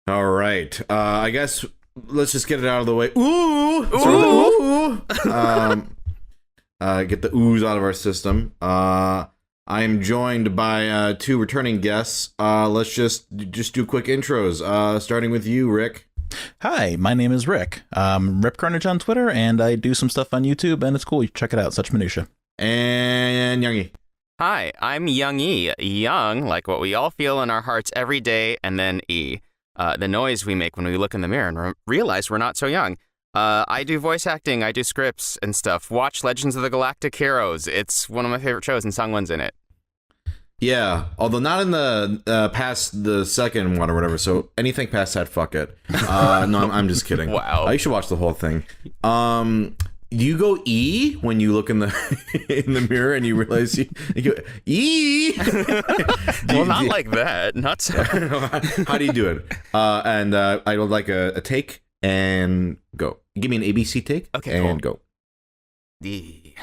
All right. I guess let's just get it out of the way. Ooh! Get the oohs out of our system. I'm joined by two returning guests. Let's just do quick intros. Starting with you, Rick. Hi, my name is Rick. Rip Carnage on Twitter, and I do some stuff on YouTube, and it's cool. You check it out. Such minutia. And Youngie. Hi, I'm Young E. Young, like what we all feel in our hearts every day, and then E. The noise we make when we look in the mirror and realize we're not so young. I do voice acting, I do scripts and stuff. Watch Legends of the Galactic Heroes. It's one of my favorite shows, and Sungwon's in it. Yeah, although not in the past the second one or whatever. So anything past that, fuck it. No, I'm just kidding. Wow. You should watch the whole thing. Do you go E when you look in the in the mirror and you realize you go E? Not like that. Not so. How do you do it? I would like a take and go. Give me an ABC take. Okay, and cool. Go. E.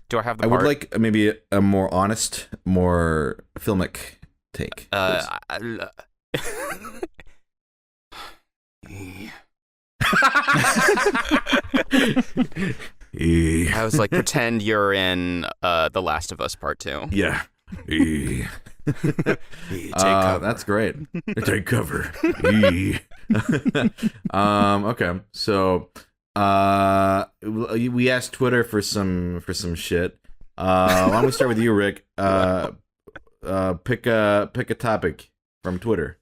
Do I have the I part? would like maybe a more honest, more filmic take. I was like, pretend you're in The Last of Us Part 2. Yeah. Take cover. That's great. Take cover. Okay. So we asked Twitter for some shit. Why don't we start with you, Rick? Pick a topic from Twitter.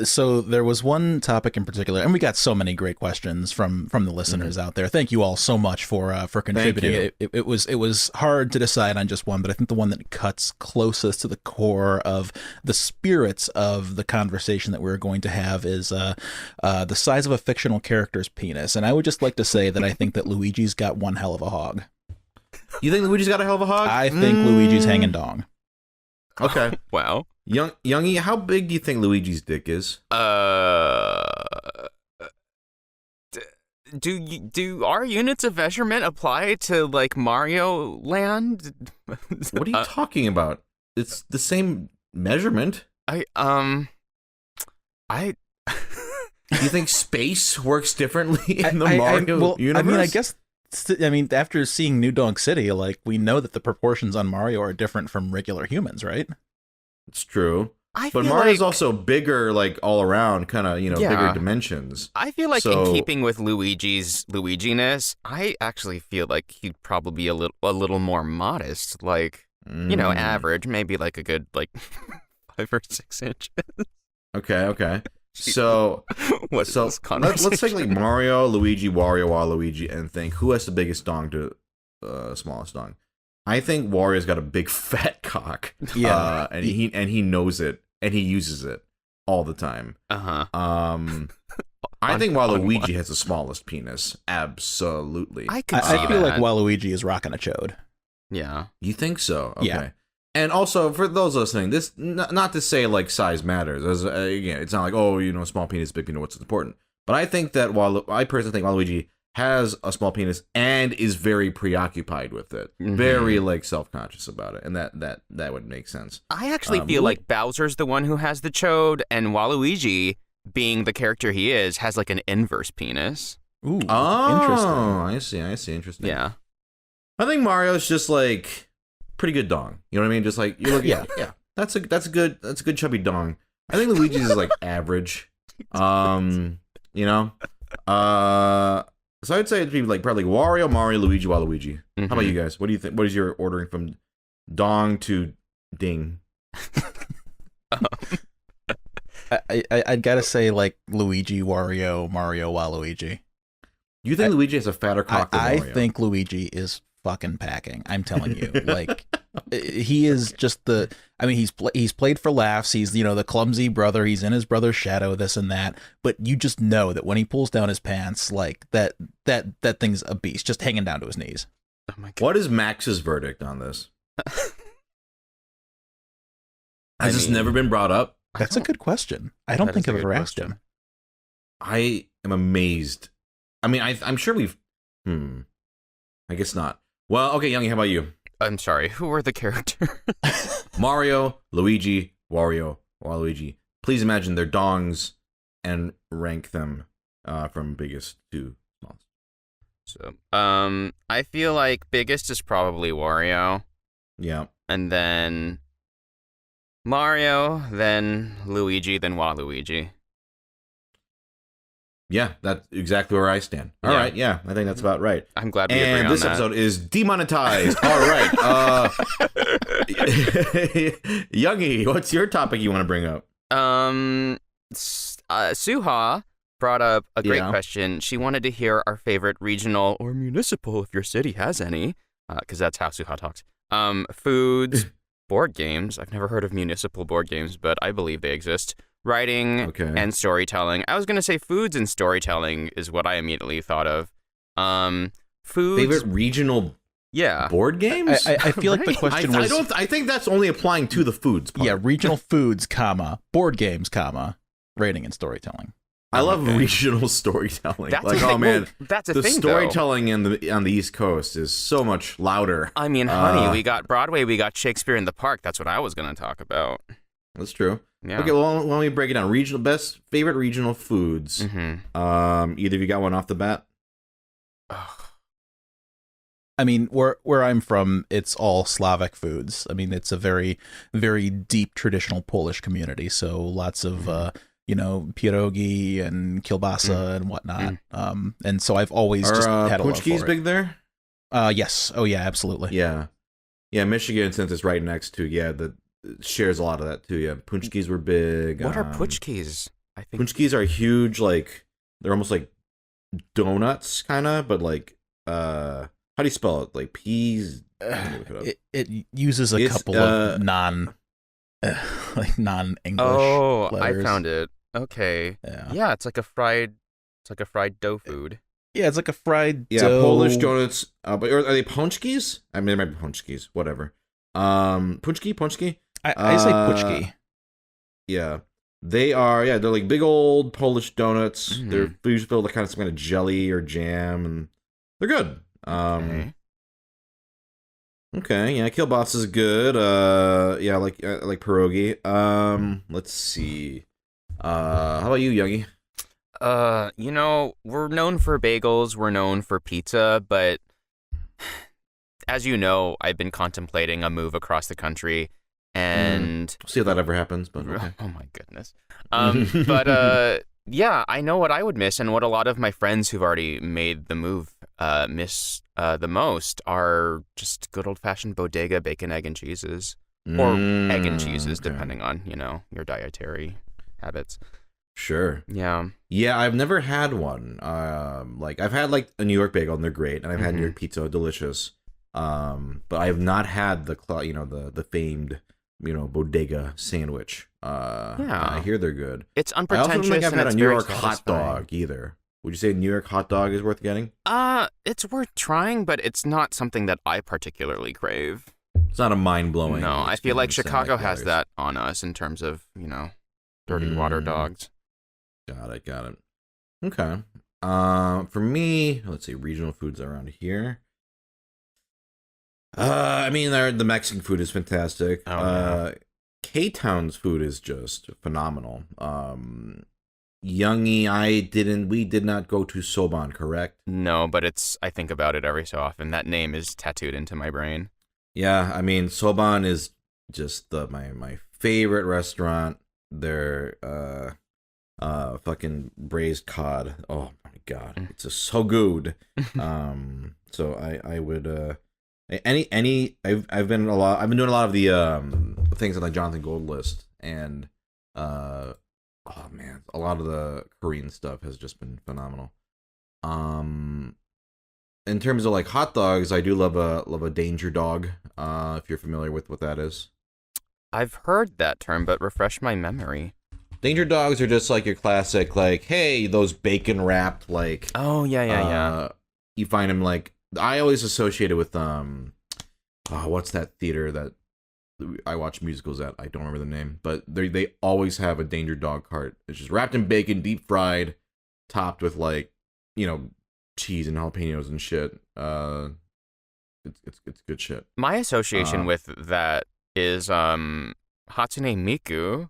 So there was one topic in particular, and we got so many great questions from the listeners out there. Thank you all so much for contributing. It was hard to decide on just one, but I think the one that cuts closest to the core of the spirits of the conversation that we're going to have is the size of a fictional character's penis. And I would just like to say that I think that Luigi's got one hell of a hog. You think Luigi's got a hell of a hog? I think Luigi's hanging dong. Okay. Wow. Youngie, how big do you think Luigi's dick is? Do our units of measurement apply to like Mario Land? What are you talking about? It's the same measurement. I Do you think space works differently in the Mario universe? I mean, after seeing New Donk City, like, we know that the proportions on Mario are different from regular humans, right? It's true. I But feel Mario's like, also bigger, like, all around, kind of, bigger dimensions. I feel like So- in keeping with Luigi's Luigi-ness, I actually feel like he'd probably be a little more modest, like, average, maybe like a good, like, 5 or 6 inches. Okay. So, What's this conversation? let's take, like, Mario, Luigi, Wario, Waluigi, and think, who has the biggest dong to smallest dong? I think Wario's got a big fat cock. Yeah. And he knows it, and he uses it all the time. Uh-huh. I think on Waluigi what? has the smallest penis. Absolutely. I could see I feel like that. Waluigi is rocking a chode. Yeah. You think so? Okay. Yeah. And also, for those listening, this not to say like size matters. As again, it's not like small penis, big penis. What's important? But I think that I personally think Waluigi has a small penis and is very preoccupied with it, very like self-conscious about it, and that would make sense. I actually feel like Bowser's the one who has the chode, and Waluigi, being the character he is, has like an inverse penis. Ooh, Oh, interesting. I see. Interesting. Yeah. I think Mario's just like pretty good dong. You know what I mean? Just like you look. Yeah. That's a good chubby dong. I think Luigi's is like average. So I'd say it'd be like probably Wario, Mario, Luigi, Waluigi. How about you guys? What do you think? What is your ordering from dong to ding? I'd gotta say, like, Luigi, Wario, Mario, Waluigi. You think Luigi has a fatter cock than I Mario? think Luigi is fucking packing. I'm telling you, like, he is just the. I mean, he's played for laughs. He's the clumsy brother. He's in his brother's shadow. This and that. But you just know that when he pulls down his pants, like that thing's a beast, just hanging down to his knees. Oh my God. What is Max's verdict on this? Has this never been brought up? That's a good question. I don't think I've ever asked him. I am amazed. I mean, I'm sure we've. I guess not. Well, okay, Youngie, how about you? I'm sorry, who were the characters? Mario, Luigi, Wario, Waluigi. Please imagine their dongs and rank them from biggest to smallest. So, I feel like biggest is probably Wario. Yeah. And then Mario, then Luigi, then Waluigi. Yeah, that's exactly where I stand. All right, yeah, I think that's about right. I'm glad we agree and on this that. episode is demonetized. All right. Youngie, what's your topic you want to bring up? Suha brought up a great question. She wanted to hear our favorite regional or municipal, if your city has any, because that's how Suha talks. Foods, board games. I've never heard of municipal board games, but I believe they exist. Writing and storytelling. I was going to say foods and storytelling is what I immediately thought of. Foods. Favorite regional board games? I feel like the question was... I think that's only applying to the foods part. Yeah, regional foods, board games, writing and storytelling. I love regional storytelling. That's like, a thing. oh man, well, that's a the thing, storytelling on the East Coast is so much louder. I mean, honey, we got Broadway, we got Shakespeare in the Park. That's what I was going to talk about. That's true. Yeah. Okay, well, let me break it down. Best favorite regional foods. Mm-hmm. Either of you got one off the bat? I mean, where I'm from, it's all Slavic foods. I mean, it's a very, very deep traditional Polish community. So lots of, pierogi and kielbasa and whatnot. And so I've always just had a love for it. Punchki's big there? Yes. Oh, yeah, absolutely. Yeah. Yeah, Michigan, since it's right next to, shares a lot of that too. Yeah, Punchkis were big. What are Punchkis? I think Punchkis are huge. Like they're almost like donuts, kind of, but like how do you spell it? Like peas. It uses a couple of non-English. Oh, letters. I found it. Okay. Yeah, it's like a fried dough food. Yeah, it's like a fried dough. Polish donuts. But are they Punchkis? I mean, they might be Punchkis. Whatever. Punchki. I say Puchki. Yeah. They are, they're like big old Polish donuts. Mm-hmm. They're usually filled with kind of some kind of jelly or jam, and they're good. Okay, kielbasa is good. I like pierogi. Let's see. How about you, Youngie? We're known for bagels, we're known for pizza, but as you know, I've been contemplating a move across the country, and see if that ever happens. But okay. Oh my goodness. But I know what I would miss, and what a lot of my friends who've already made the move miss the most are just good old fashioned bodega bacon, egg, and cheeses, or egg and cheeses, depending on your dietary habits. Sure. Yeah. Yeah, I've never had one. I've had like a New York bagel, and they're great, and I've had New York pizza, delicious. But I have not had the famed bodega sandwich. I hear they're good. It's I unpretentious. also don't think I've had a New York hot satisfying. dog either. Would you say New York hot dog is worth getting? It's worth trying, but it's not something that I particularly crave. It's not a mind-blowing. No, I feel like Chicago has that on us in terms of, dirty water dogs. Got it. Okay. For me, let's see, regional foods around here. I mean, the Mexican food is fantastic. K-Town's food is just phenomenal. Youngie, we did not go to Soban, correct? No, but I think about it every so often. That name is tattooed into my brain. Yeah, I mean, Soban is just my favorite restaurant. Their fucking braised cod. Oh my god, it's just so good. So I would I've been doing a lot of the things on the Jonathan Gold list, and oh man, a lot of the Korean stuff has just been phenomenal. In terms of like hot dogs, I do love a danger dog. If you're familiar with what that is. I've heard that term, but refresh my memory. Danger dogs are just like your classic, like, hey, those bacon wrapped, like. Oh yeah. You find them like, I always associate it with what's that theater that I watch musicals at? I don't remember the name, but they always have a danger dog cart. It's just wrapped in bacon, deep fried, topped with like, cheese and jalapenos and shit. It's good shit. My association with that is Hatsune Miku.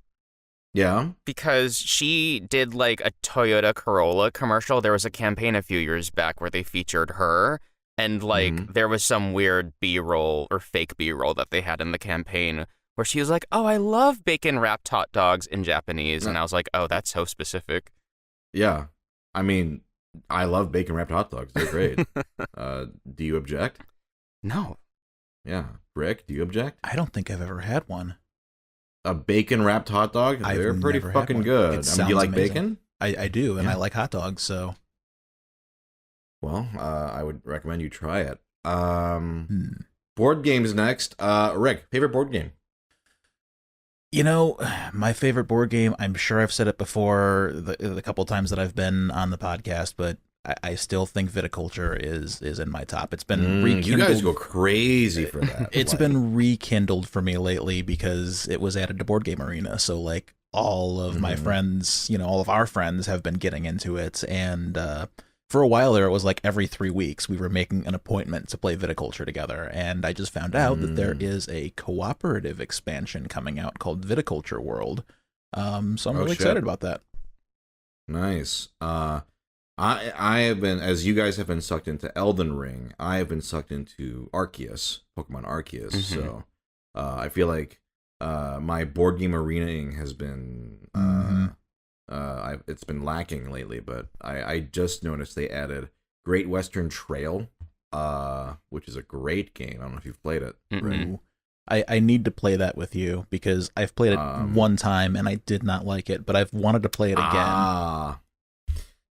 Yeah. Because she did like a Toyota Corolla commercial. There was a campaign a few years back where they featured her, and like there was some weird B-roll or fake B-roll that they had in the campaign where she was like, "Oh, I love bacon wrapped hot dogs" in Japanese, and I was like, "Oh, that's so specific." Yeah, I mean, I love bacon wrapped hot dogs. They're great. Do you object? No. Yeah, Rick, do you object? I don't think I've ever had one. A bacon wrapped hot dog? They're pretty fucking good. Do you like amazing. bacon? I do, and I like hot dogs, so. Well, I would recommend you try it. Board games next. Rick, favorite board game? You know, my favorite board game, I'm sure I've said it before the couple times that I've been on the podcast, but I still think Viticulture is in my top. It's been rekindled. You guys go crazy for that. It's been rekindled for me lately because it was added to Board Game Arena. So like all of my friends, all of our friends have been getting into it. And for a while there, it was like every 3 weeks we were making an appointment to play Viticulture together. And I just found out that there is a cooperative expansion coming out called Viticulture World. So I'm really excited about that. Nice. I have been, as you guys have been sucked into Elden Ring, I have been sucked into Arceus, Pokemon Arceus. So I feel like my board game arenaing has been it's been lacking lately. But I just noticed they added Great Western Trail, which is a great game. I don't know if you've played it. Right? I need to play that with you because I've played it one time and I did not like it, but I've wanted to play it again.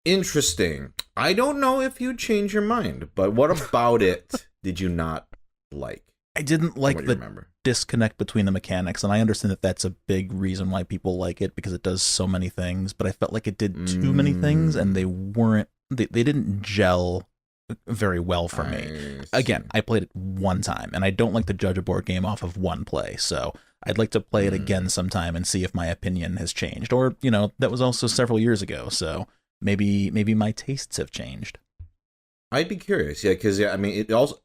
Interesting. I don't know if you'd change your mind, but what about it did you not like? I didn't like the disconnect between the mechanics, and I understand that that's a big reason why people like it because it does so many things, but I felt like it did too many things and they didn't gel very well for me. Again, I played it one time, and I don't like to judge a board game off of one play, so I'd like to play it again sometime and see if my opinion has changed. Or, that was also several years ago, so maybe my tastes have changed. I'd be curious, because I mean, it also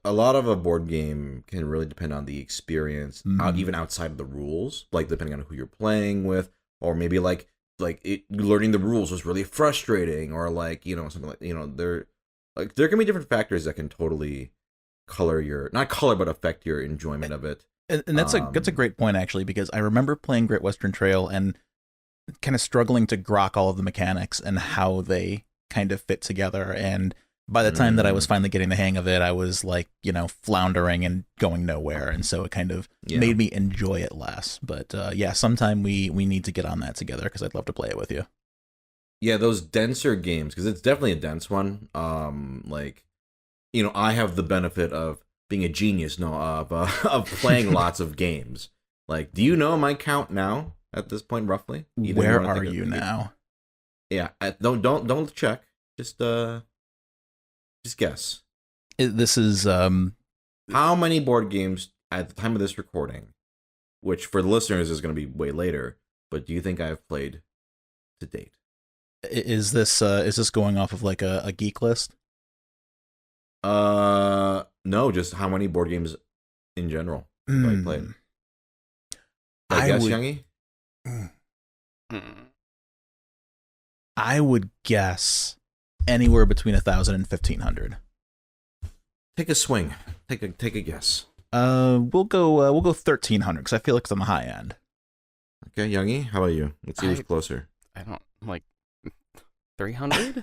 a lot of a board game can really depend on the experience, even outside of the rules. Like depending on who you're playing with, or maybe like learning the rules was really frustrating, or like something like there can be different factors that can totally affect your enjoyment of it. And that's a great point actually, because I remember playing Great Western Trail and kind of struggling to grok all of the mechanics and how they kind of fit together. And by the time that I was finally getting the hang of it, I was like, floundering and going nowhere. And so it kind of made me enjoy it less. But sometime we need to get on that together because I'd love to play it with you. Yeah, those denser games, because it's definitely a dense one. I have the benefit of being a genius, of playing lots of games. Like, do you know my count now? At this point, roughly. Where are you now? Yeah, don't check. Just guess. This is how many board games at the time of this recording, which for the listeners is going to be way later. But do you think I've played to date? Is this going off of like a geek list? No, just how many board games in general have I played. I guess, Youngie? I would guess anywhere between 1,000 and 1,500. Take a swing. Take a guess. We'll go 1,300 because I feel like it's on the high end. Okay, Youngie, how about you? Let's see who's closer. I don't like 300.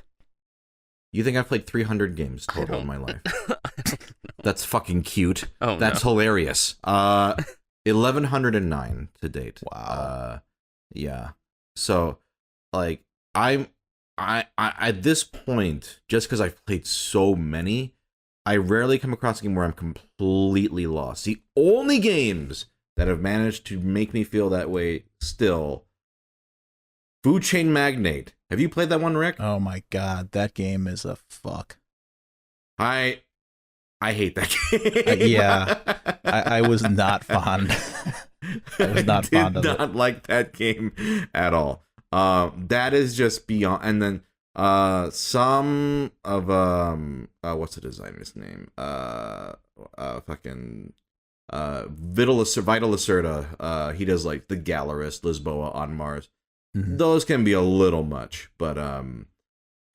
You think I've played 300 games total in my life? That's fucking cute. Oh, that's hilarious. 1,109 to date. Wow. Yeah. So, like, I at this point, just because I've played so many, I rarely come across a game where I'm completely lost. The only games that have managed to make me feel that way still, Food Chain Magnate. Have you played that one, Rick? Oh my god, that game is a fuck. I hate that game. Yeah, I was not fond. I was not fond of it. Did not like that game at all. That is just beyond. And then some of what's the designer's name? fucking Vital Lacerda. He does like the Gallerist, Lisboa on Mars. Those can be a little much, but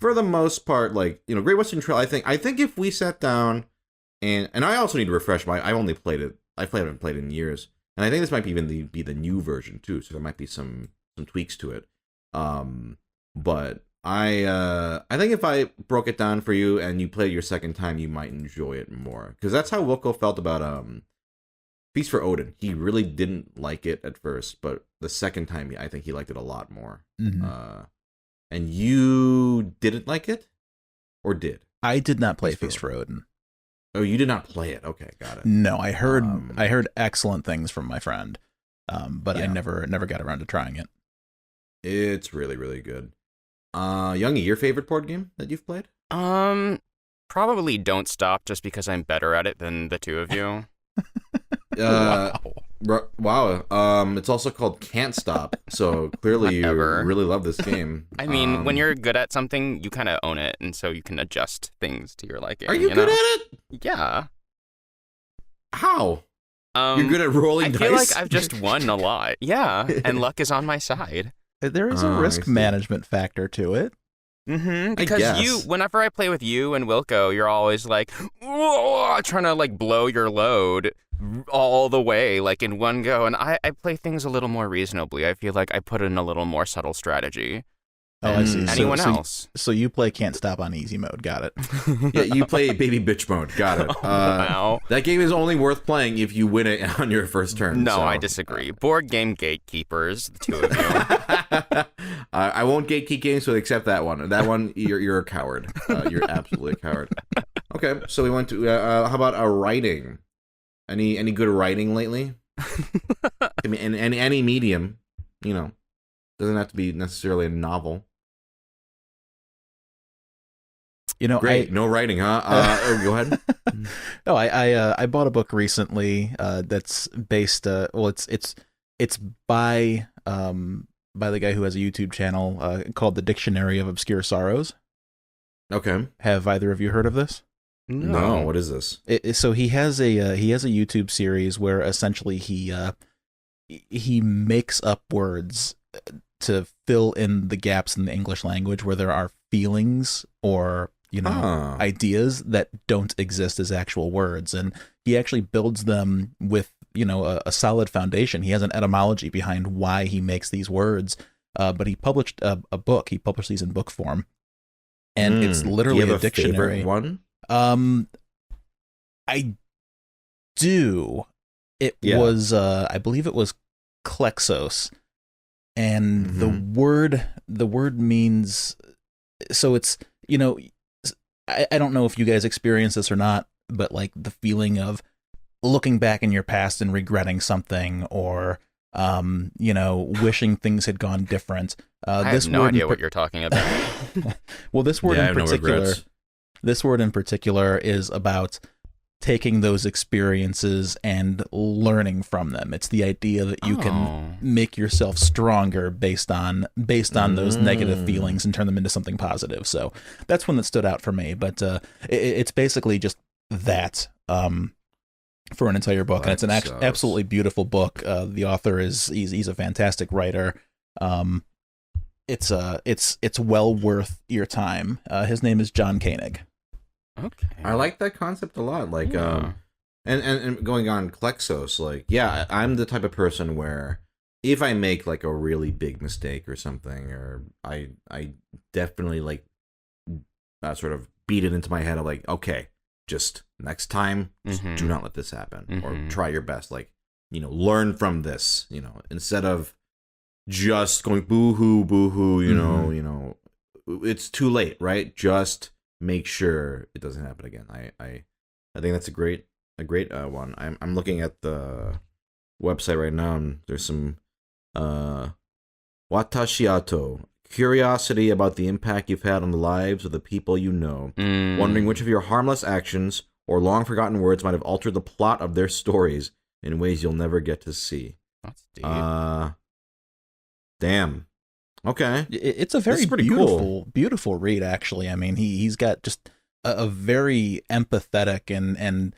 for the most part, like, you know, Great Western Trail, I think if we sat down and I also need to refresh I only played it. I haven't played it in years, and I think this might be even be the new version too. So there might be some tweaks to it. But I think if I broke it down for you and you played it your second time, you might enjoy it more, because that's how Wilco felt about Feast for Odin. He really didn't like it at first, but the second time, I think he liked it a lot more. And you didn't like it, or did? I did not play Feast for Odin. Oh, you did not play it. Okay, got it. No, I heard excellent things from my friend, but I never got around to trying it. It's really, really good. Youngie, your favorite board game that you've played? Probably Don't Stop, just because I'm better at it than the two of you. Wow. It's also called Can't Stop, so clearly you really love this game. I mean, when you're good at something, you kind of own it, and so you can adjust things to your liking. Are you good at it? Yeah. How? You're good at rolling dice? I feel like I've just won a lot. Yeah, and luck is on my side. There is a risk management factor to it. Because whenever I play with you and Wilco, you're always like, trying to like blow your load all the way, like in one go. And I play things a little more reasonably. I feel like I put in a little more subtle strategy. Oh, I see. Anyone else? So you play Can't Stop on easy mode. Got it. Yeah, you play baby bitch mode. Got it. Wow. That game is only worth playing if you win it on your first turn. No, I disagree. Board game gatekeepers, the two of you. I won't gatekeep games, so accept that one. That one, you're a coward. You're absolutely a coward. Okay, so we went to how about writing? Any good writing lately? I mean, any medium, you know, doesn't have to be necessarily a novel. You know, great. No writing, huh? Go ahead. No, I bought a book recently that's based. It's by the guy who has a YouTube channel called The Dictionary of Obscure Sorrows. Okay. Have either of you heard of this? No. What is this? So he has a YouTube series where essentially he makes up words to fill in the gaps in the English language where there are feelings or ideas that don't exist as actual words, and he actually builds them with a solid foundation. He has an etymology behind why he makes these words, but he published a book. He published these in book form, and it's literally a dictionary. One? I do. It was I believe it was Klexos, and the word means, so it's I don't know if you guys experience this or not, but like the feeling of looking back in your past and regretting something, or wishing things had gone different. I have no idea what you're talking about. Well, this word in particular is about taking those experiences and learning from them. It's the idea that you can make yourself stronger based on those negative feelings and turn them into something positive. So that's one that stood out for me. But it's basically just that for an entire book, and it's an absolutely beautiful book. The author he's a fantastic writer. It's well worth your time. His name is John Koenig. Okay. I like that concept a lot. Like, and going on Klexos, like, yeah, I'm the type of person where if I make like a really big mistake or something, or I definitely like sort of beat it into my head of like, okay, just next time, just do not let this happen, or try your best. Like, learn from this, instead of just going boo-hoo, boo-hoo, it's too late, right? Just make sure it doesn't happen again. I think that's a great one. I'm looking at the website right now, and there's some watashiato, curiosity about the impact you've had on the lives of the people you know, wondering which of your harmless actions or long forgotten words might have altered the plot of their stories in ways you'll never get to see. That's deep. Damn. Okay. It's a very beautiful read, actually. I mean, he's got just a very empathetic and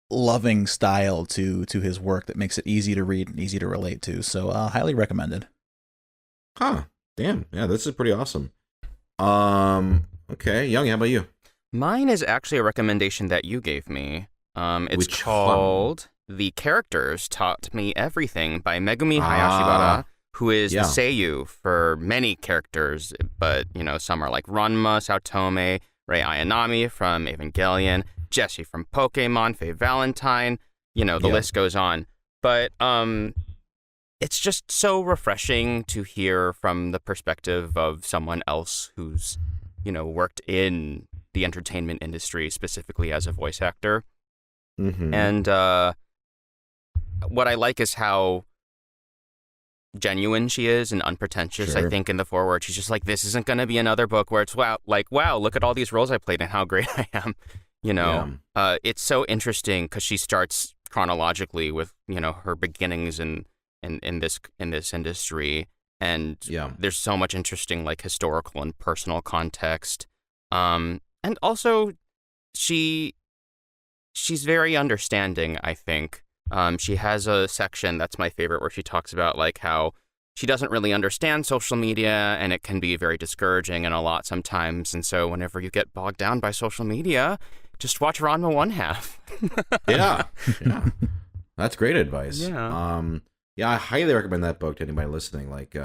loving style to his work that makes it easy to read and easy to relate to. So highly recommended. Huh. Damn. Yeah, this is pretty awesome. Okay, Young, how about you? Mine is actually a recommendation that you gave me. It's Which called The Characters Taught Me Everything by Megumi Hayashibara, who is the seiyuu for many characters, but, you know, some are like Ranma, Saotome, Rei Ayanami from Evangelion, Jessie from Pokemon, Faye Valentine, you know, the list goes on. But it's just so refreshing to hear from the perspective of someone else who's, you know, worked in the entertainment industry, specifically as a voice actor. Mm-hmm. And what I like is how genuine she is and unpretentious. Sure. I think in the foreword, she's just like, this isn't going to be another book where it's, wow, look at all these roles I played and how great I am. You know, it's so interesting because she starts chronologically with, you know, her beginnings in this industry. And there's so much interesting, like, historical and personal context. And also, she's very understanding, I think. She has a section that's my favorite where she talks about, like, how she doesn't really understand social media and it can be very discouraging and a lot sometimes. And so whenever you get bogged down by social media, just watch Ranma One Half. Yeah. That's great advice. Yeah. I highly recommend that book to anybody listening. Like,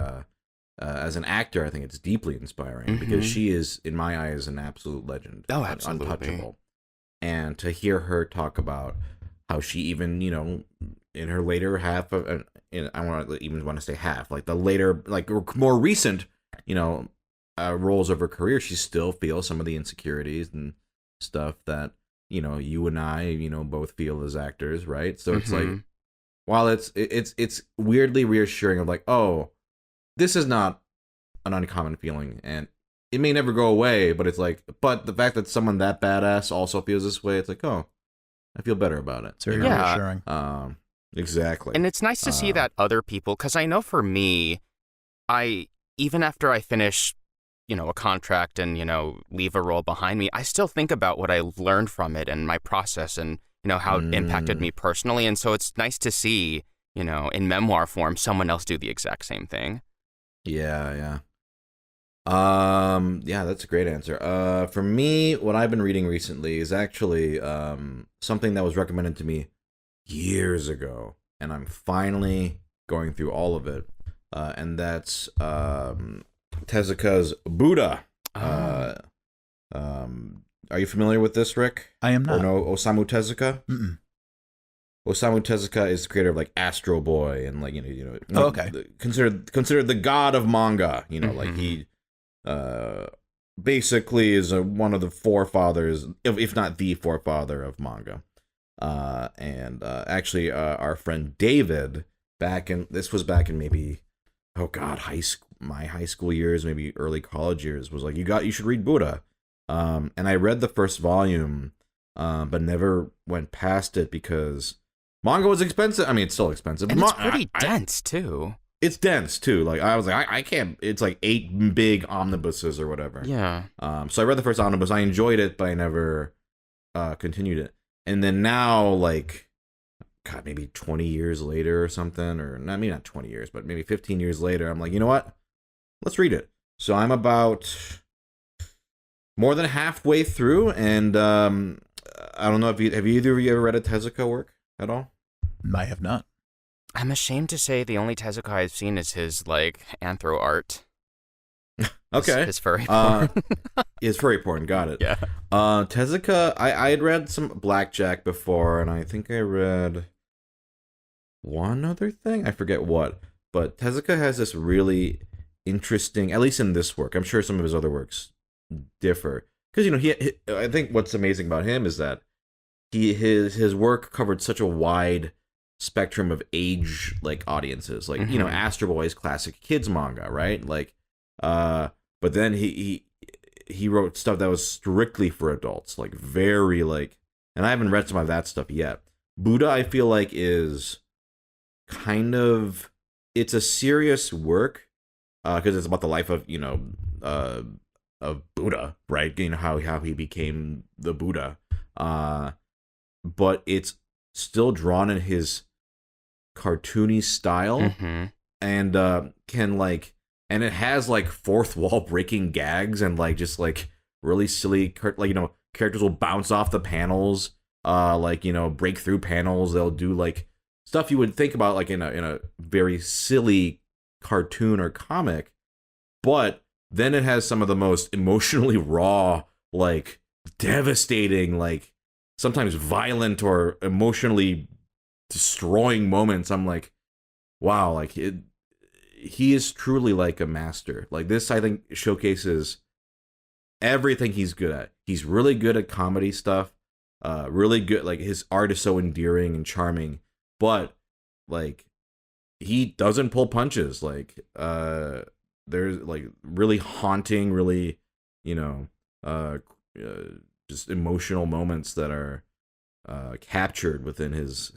as an actor, I think it's deeply inspiring because she is, in my eyes, an absolute legend. Oh, absolutely. Untouchable. And to hear her talk about how she even, you know, in her later half of, I want to say half, like the later, like more recent, you know, roles of her career, she still feels some of the insecurities and stuff that, you know, you and I, you know, both feel as actors, right? So it's like, while it's weirdly reassuring of like, oh, this is not an uncommon feeling, and it may never go away, but it's like, but the fact that someone that badass also feels this way, it's like, oh, I feel better about it. It's very reassuring. Exactly. And it's nice to see that other people, because I know for me, even after I finish, you know, a contract and, you know, leave a role behind me, I still think about what I learned from it and my process and, you know, how it impacted me personally. And so it's nice to see, you know, in memoir form, someone else do the exact same thing. Yeah, that's a great answer. For me, what I've been reading recently is actually something that was recommended to me years ago, and I'm finally going through all of it. And that's Tezuka's Buddha. Are you familiar with this, Rick? I am not. Or no, Osamu Tezuka? Mm-mm. Osamu Tezuka is the creator of like Astro Boy and like you know okay, considered the god of manga. You know, like he basically is one of the forefathers, if not the forefather of manga. And actually, our friend David this was back in maybe, oh god, my high school years, maybe early college years, was like, you should read Buddha. And I read the first volume, but never went past it because manga was expensive. I mean, it's still expensive. And it's pretty dense, too. It's dense, too. Like, I was like, I can't... It's like 8 big omnibuses or whatever. Yeah. So I read the first omnibus. I enjoyed it, but I never continued it. And then now, like, God, maybe 20 years later or something, or maybe not 20 years, but maybe 15 years later, I'm like, you know what? Let's read it. So I'm about more than halfway through, and I don't know if have either of you ever read a Tezuka work at all? I have not. I'm ashamed to say the only Tezuka I've seen is his, like, anthro art. Okay. His furry porn. His furry porn, got it. Yeah. Tezuka, I had read some Blackjack before, and I think I read one other thing. I forget what. But Tezuka has this really interesting, at least in this work, I'm sure some of his other works differ. Because, you know, I think what's amazing about him is that his work covered such a wide spectrum of age, like, audiences. Like, you know, Astro Boy is classic kids manga, right? Like, but then he wrote stuff that was strictly for adults, like very like, and I haven't read some of that stuff yet. Buddha, I feel like, is kind of, it's a serious work, because it's about the life of, you know, of Buddha, right? You know, how he became the Buddha. But it's still drawn in his cartoony style, and can like, and it has like fourth wall breaking gags and like just like really silly, like, you know, characters will bounce off the panels, like, you know, break through panels. They'll do like stuff you would think about like in a very silly cartoon or comic, but then it has some of the most emotionally raw, like devastating, like sometimes violent or emotionally destroying moments. I'm like, wow, like he is truly like a master. Like this, I think, showcases everything he's good at. He's really good at comedy stuff. Really good. Like his art is so endearing and charming, but like he doesn't pull punches. Like there's like really haunting, really, you know, just emotional moments that are captured within his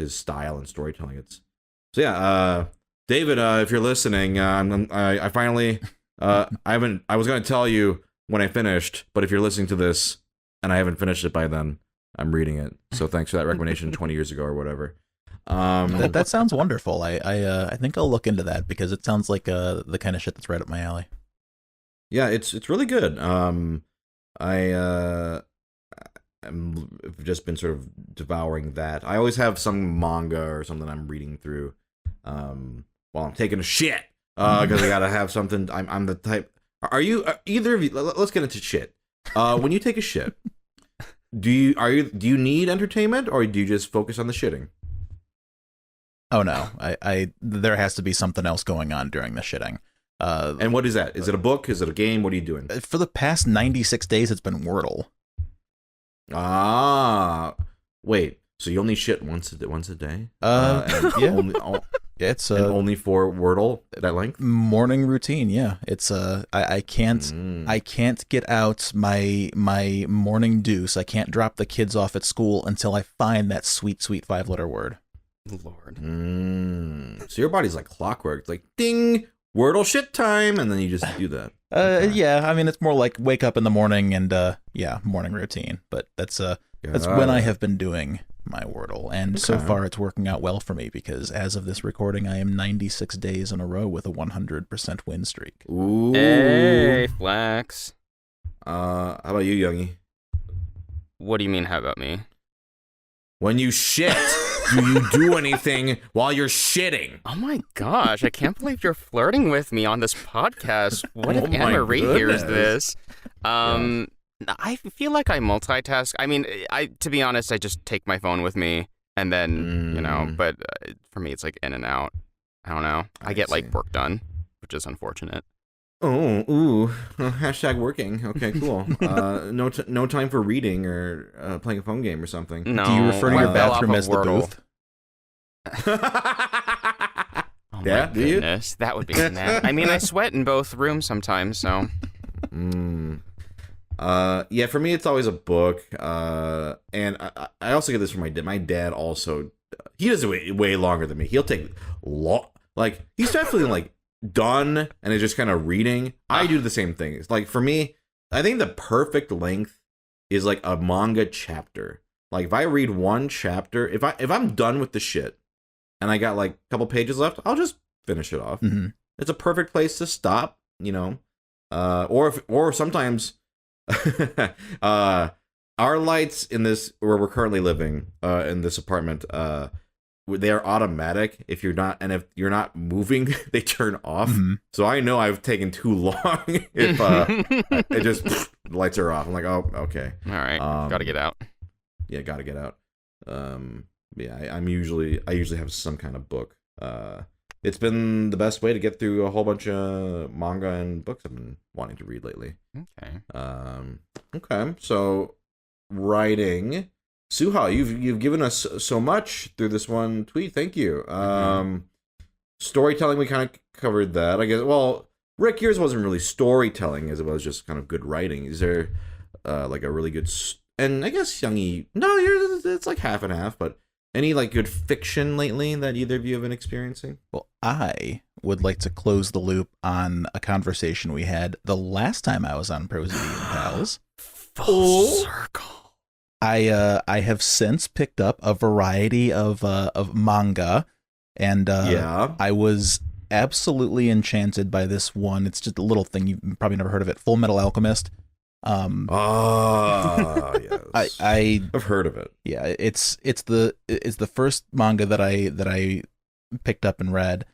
style and storytelling. It's so yeah. David, if you're listening, I finally I was gonna tell you when I finished, but if you're listening to this and I haven't finished it by then, I'm reading it. So thanks for that recommendation 20 years ago or whatever. That sounds wonderful. I think I'll look into that because it sounds like the kind of shit that's right up my alley. Yeah, it's really good. I've just been sort of devouring that. I always have some manga or something I'm reading through while I'm taking a shit, because I gotta have something. I'm the type. Are you either of you? Let's get into shit. When you take a shit, do you need entertainment, or do you just focus on the shitting? Oh no, I there has to be something else going on during the shitting. And what is that? Is it a book? Is it a game? What are you doing? For the past 96 days, it's been Wordle. Ah, wait. So you only shit once a day? Yeah. It's only for Wordle that length? Morning routine. Yeah, it's I can't get out my morning deuce. I can't drop the kids off at school until I find that sweet 5-letter word. Lord. So your body's like clockwork. It's like ding, Wordle shit time, and then you just do that. Yeah, I mean it's more like wake up in the morning and yeah, morning routine. But that's when I have been doing my Wordle, and so far it's working out well for me because as of this recording, I am 96 days in a row with a 100% win streak. Ooh, hey, flex. How about you, Youngie? What do you mean? How about me? When you shit, do you do anything while you're shitting? Oh my gosh, I can't believe you're flirting with me on this podcast. What if my Anne-Marie hears goodness. this? I feel like I multitask. I mean, to be honest, I just take my phone with me and then, you know, but for me, it's like in and out. I don't know. I get like work done, which is unfortunate. Oh, ooh, hashtag working. Okay, cool. No time for reading or playing a phone game or something. No. Do you refer to your bathroom as the Wordle. booth? Oh Yeah, my do you? goodness, that would be I mean, I sweat in both rooms sometimes, so. Yeah, for me, it's always a book. And I also get this from my dad. My dad also, he does it way longer than me. He'll take like, he's definitely like done and is just kind of reading. I do the same thing. It's like, for me, I think the perfect length is like a manga chapter. Like if I read one chapter, if I'm done with the shit and I got like a couple pages left, I'll just finish it off. Mm-hmm. It's a perfect place to stop, you know. Or sometimes our lights in this where we're currently living in this apartment, they are automatic. If you're not moving, they turn off. Mm-hmm. So I know I've taken too long if it just the lights are off. I'm like, oh, okay, All right, gotta get out. yeah, gotta get out. Yeah, I usually have some kind of book. It's been the best way to get through a whole bunch of manga and books I've been wanting to read lately. Okay. Okay, so writing, Suha, you've given us so much through this one tweet. Thank you. Storytelling, we kind of covered that, I guess. Well, Rick, yours wasn't really storytelling as it was just kind of good writing. Is there like a really good and I guess Youngie, no, it's like half and half, but any like good fiction lately that either of you have been experiencing? Well, I would like to close the loop on a conversation we had the last time I was on ProZD and Pals. Full circle. I have since picked up a variety of manga, and I was absolutely enchanted by this one. It's just a little thing, you've probably never heard of it. Fullmetal Alchemist. Yes. I've heard of it. Yeah, it's the first manga that I picked up and read,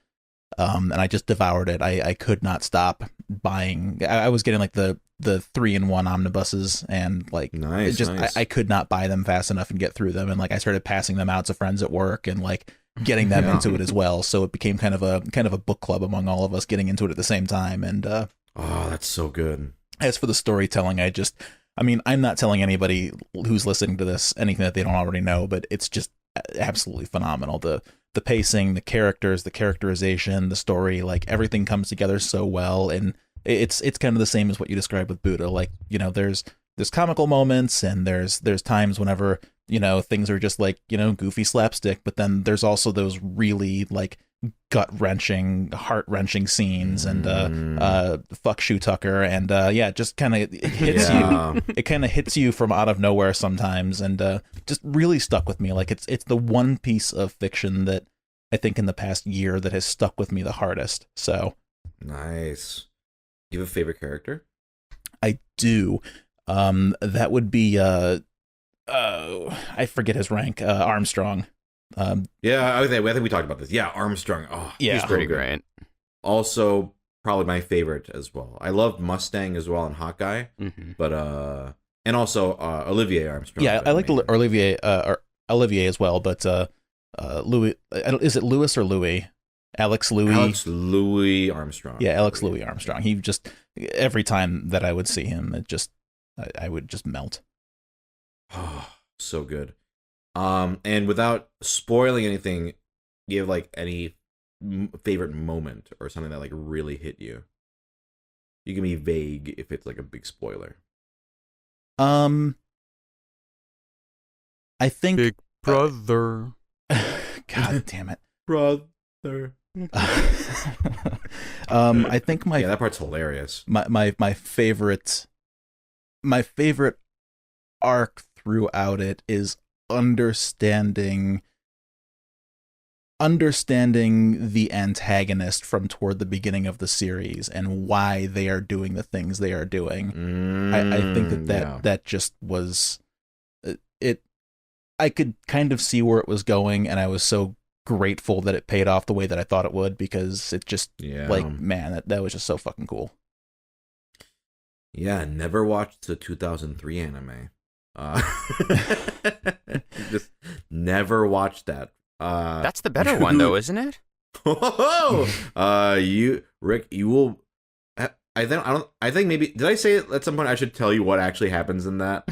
and I just devoured it. I could not stop buying. I was getting like the 3-in-1 omnibuses, and like nice. I could not buy them fast enough and get through them, and like I started passing them out to friends at work and like getting them into it as well. So it became kind of a book club among all of us, getting into it at the same time. And oh, that's so good. As for the storytelling, I'm not telling anybody who's listening to this anything that they don't already know, but it's just absolutely phenomenal. The pacing, the characters, the characterization, the story, like everything comes together so well. And it's kind of the same as what you described with Buddha. Like, you know, there's comical moments, and there's times whenever, you know, things are just like, you know, goofy slapstick, but then there's also those really like gut-wrenching, heart-wrenching scenes, and fuck Shoe Tucker, and it just kind of hits you. It kind of hits you from out of nowhere sometimes, and just really stuck with me. Like it's the one piece of fiction that I think in the past year that has stuck with me the hardest. So nice. Do you have a favorite character? I do. That would be I forget his rank. Armstrong. I think we talked about this. Yeah, Armstrong. Oh, yeah, he's pretty great. Also, probably my favorite as well. I loved Mustang as well and Hawkeye, but and also Olivier Armstrong. Yeah, I like Olivier as well, but Louis, is it Louis or Louis? Alex Louis Armstrong. Yeah, Alex Louis Armstrong. He just, every time that I would see him, I would just melt. Oh, so good. And without spoiling anything, you have like any favorite moment or something that like really hit you? You can be vague if it's like a big spoiler. I think Big Brother. God damn it, Brother. I think that part's hilarious. My favorite arc throughout it is understanding the antagonist from toward the beginning of the series and why they are doing the things they are doing. I think that just was it. I could kind of see where it was going, and I was so grateful that it paid off the way that I thought it would, because it just like, man, that was just so fucking cool. Yeah, never watched the 2003 anime. Just never watched that. That's the better one, though, isn't it? Rick, you will. I think maybe, did I say at some point I should tell you what actually happens in that?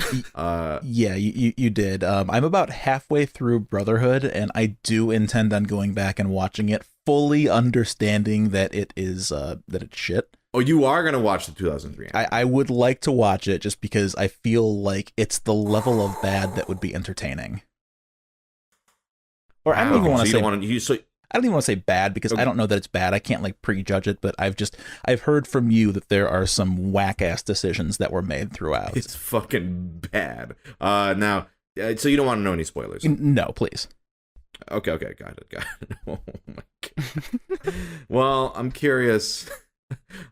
Yeah, you did. I'm about halfway through Brotherhood, and I do intend on going back and watching it, fully understanding that it is that it's shit. Oh, you are going to watch the 2003 anime. I would like to watch it just because I feel like it's the level of bad that would be entertaining. Or I don't even want to say... I don't even want to say bad, because I don't know that it's bad. I can't like prejudge it, but I've heard from you that there are some whack-ass decisions that were made throughout. It's fucking bad. Now, so you don't want to know any spoilers? No, please. Okay, got it. Oh my God. Well, I'm curious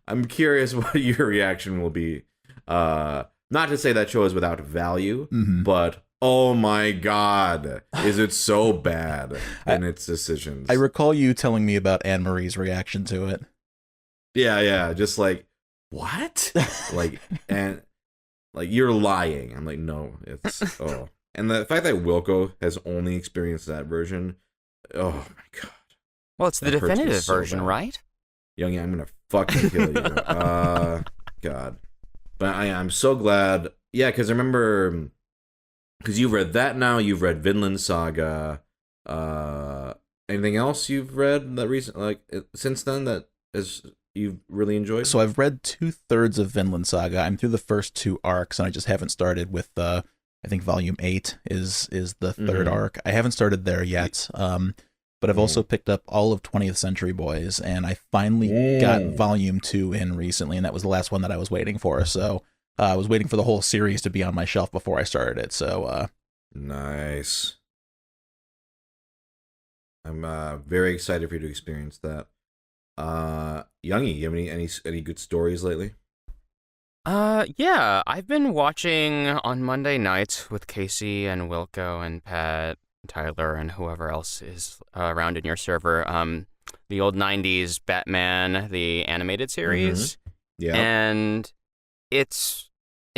what your reaction will be. Not to say that show is without value, but oh my God, is it so bad in its decisions? I recall you telling me about Anne Marie's reaction to it. Yeah, just like, what? and you're lying. I'm like, no, it's and the fact that Wilco has only experienced that version, oh my God. Well, it's the definitive version, right? Youngie, I'm gonna fucking kill you. God. But I'm so glad. Yeah, because I remember, because you've read that now, you've read Vinland Saga. Anything else you've read that since then that you've really enjoyed? So I've read 2/3 of Vinland Saga. I'm through the first 2 arcs, and I just haven't started with I think volume 8 is the third arc. I haven't started there yet. But I've also picked up all of 20th Century Boys, and I finally got volume 2 in recently, and that was the last one that I was waiting for. So I was waiting for the whole series to be on my shelf before I started it. So Nice. I'm very excited for you to experience that. Youngie, you have any good stories lately? Yeah, I've been watching on Monday nights with Casey and Wilco and Pat, Tyler, and whoever else is around in your server. The old '90s Batman, the animated series, Yeah. and it's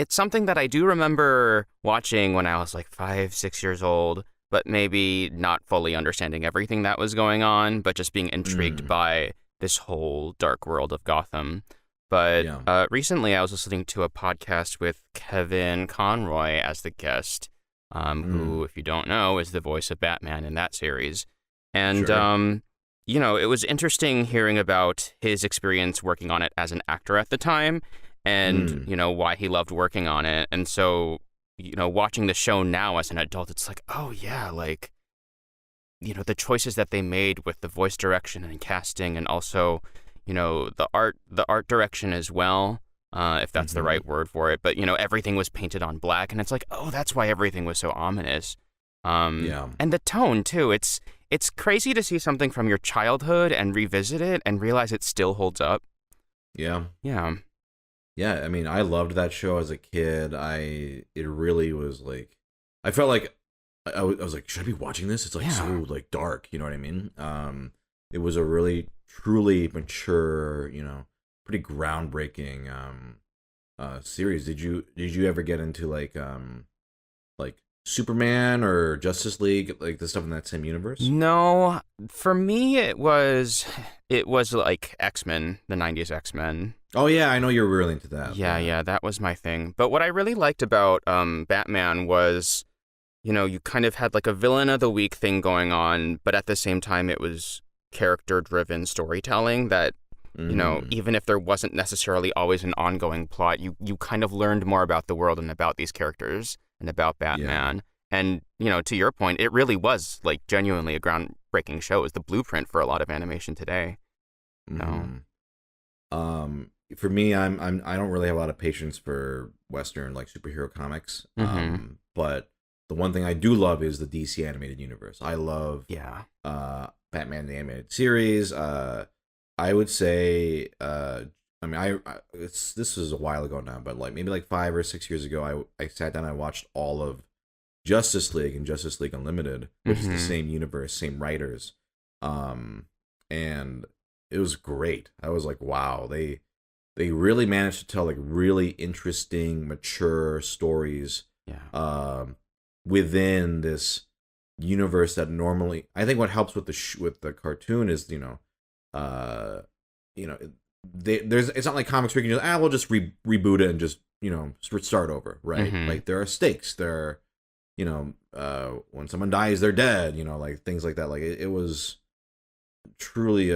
something that I do remember watching when I was like 5, 6 years old, but maybe not fully understanding everything that was going on, but just being intrigued by this whole dark world of Gotham. But recently I was listening to a podcast with Kevin Conroy as the guest, who, if you don't know, is the voice of Batman in that series. And, Sure. it was interesting hearing about his experience working on it as an actor at the time and, why he loved working on it. And so, watching the show now as an adult, it's like, oh, yeah, like, the choices that they made with the voice direction and casting and also, the art direction as well, if that's the right word for it. But, everything was painted on black. And it's like, oh, that's why everything was so ominous. And the tone, too. It's crazy to see something from your childhood and revisit it and realize it still holds up. Yeah. Yeah. Yeah, I mean, I loved that show as a kid. It really was like, I felt like I was like, should I be watching this? It's like so like dark, you know what I mean? It was a really truly mature, pretty groundbreaking series. Did you ever get into like Superman or Justice League, like the stuff in that same universe? No, for me it was like X-Men, the 90s X-Men. Oh yeah, I know you're really into that. Yeah, that was my thing. But what I really liked about Batman was, you kind of had like a villain of the week thing going on, but at the same time it was character-driven storytelling that, even if there wasn't necessarily always an ongoing plot, you kind of learned more about the world and about these characters and about Batman. Yeah. And, to your point, it really was like genuinely a groundbreaking show. It was the blueprint for a lot of animation today. For me, I don't really have a lot of patience for Western like superhero comics. But the one thing I do love is the DC animated universe. I love Batman the animated series. I would say this was a while ago now, but like maybe like 5 or 6 years ago, I sat down and I watched all of Justice League and Justice League Unlimited, which is the same universe, same writers, and it was great. I was like, wow, they really managed to tell like really interesting, mature stories, within this universe that normally, I think what helps with the cartoon is it's not like comics where you can just we'll just reboot it and just start over, right? Like there are stakes, there are when someone dies they're dead, like things like that. Like it was truly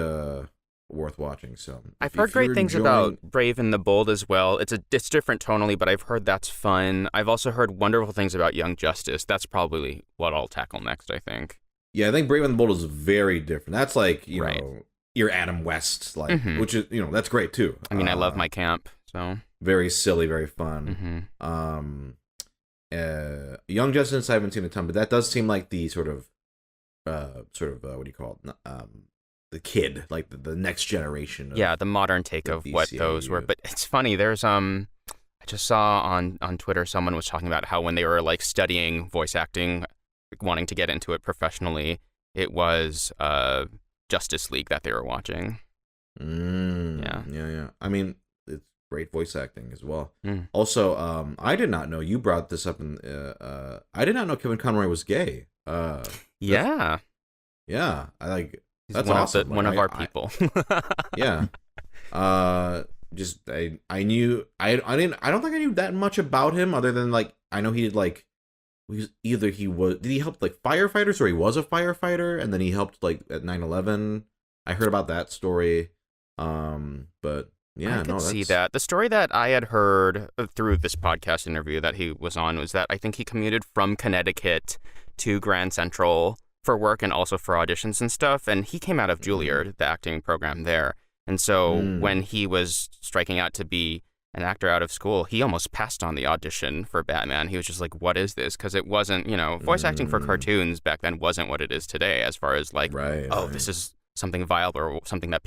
worth watching. So I've heard great things about Brave and the Bold as well. It's different tonally, but I've heard that's fun. I've also heard wonderful things about Young Justice. That's probably what I'll tackle next, I think. Yeah, I think Brave and the Bold is very different. That's like know your Adam West, like which is that's great too. I mean, I love my camp, so very silly, very fun. Young Justice, I haven't seen a ton, but that does seem like the sort of what do you call it? The kid, like the next generation. The modern take of what those were. But it's funny. There's I just saw on Twitter someone was talking about how when they were like studying voice acting, wanting to get into it professionally, it was Justice League that they were watching. Yeah. I mean, it's great voice acting as well. Also, I did not know, you brought this up in I did not know Kevin Conroy was gay. Yeah, I like. He's that's one awesome. One of our people. Yeah. Just I knew I don't think I knew that much about him other than like I know he did like did he help like firefighters, or he was a firefighter and then he helped like at 9/11. I heard about that story. But yeah, I could see that. The story that I had heard through this podcast interview that he was on was that I think he commuted from Connecticut to Grand Central for work and also for auditions and stuff. And he came out of Juilliard, the acting program there. And so when he was striking out to be an actor out of school, he almost passed on the audition for Batman. He was just like, what is this? Because it wasn't, voice acting for cartoons back then wasn't what it is today, as far as like, this is something viable or something that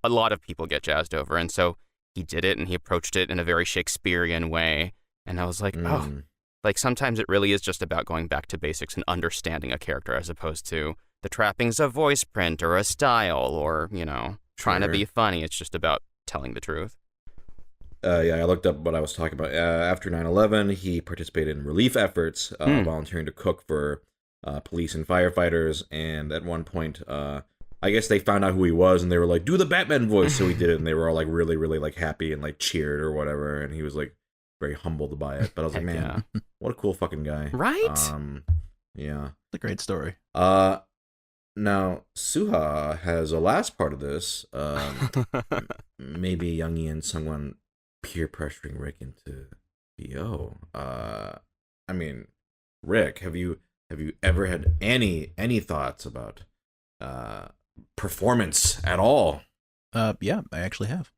a lot of people get jazzed over. And so he did it, and he approached it in a very Shakespearean way. And I was like, like sometimes it really is just about going back to basics and understanding a character as opposed to the trappings of voice print or a style or, trying to be funny. It's just about telling the truth. I looked up what I was talking about. After 9/11, he participated in relief efforts, volunteering to cook for police and firefighters. And at one point, I guess they found out who he was, and they were like, "Do the Batman voice." So he did it, and they were all like really, really like happy and like cheered or whatever. And he was like very humbled by it. But I was like, man, what a cool fucking guy, right? Yeah, it's a great story. Now Suha has a last part of this. Maybe Youngie and someone peer pressuring Rick into BO. I mean, Rick, have you ever had any thoughts about performance at all? Yeah, I actually have.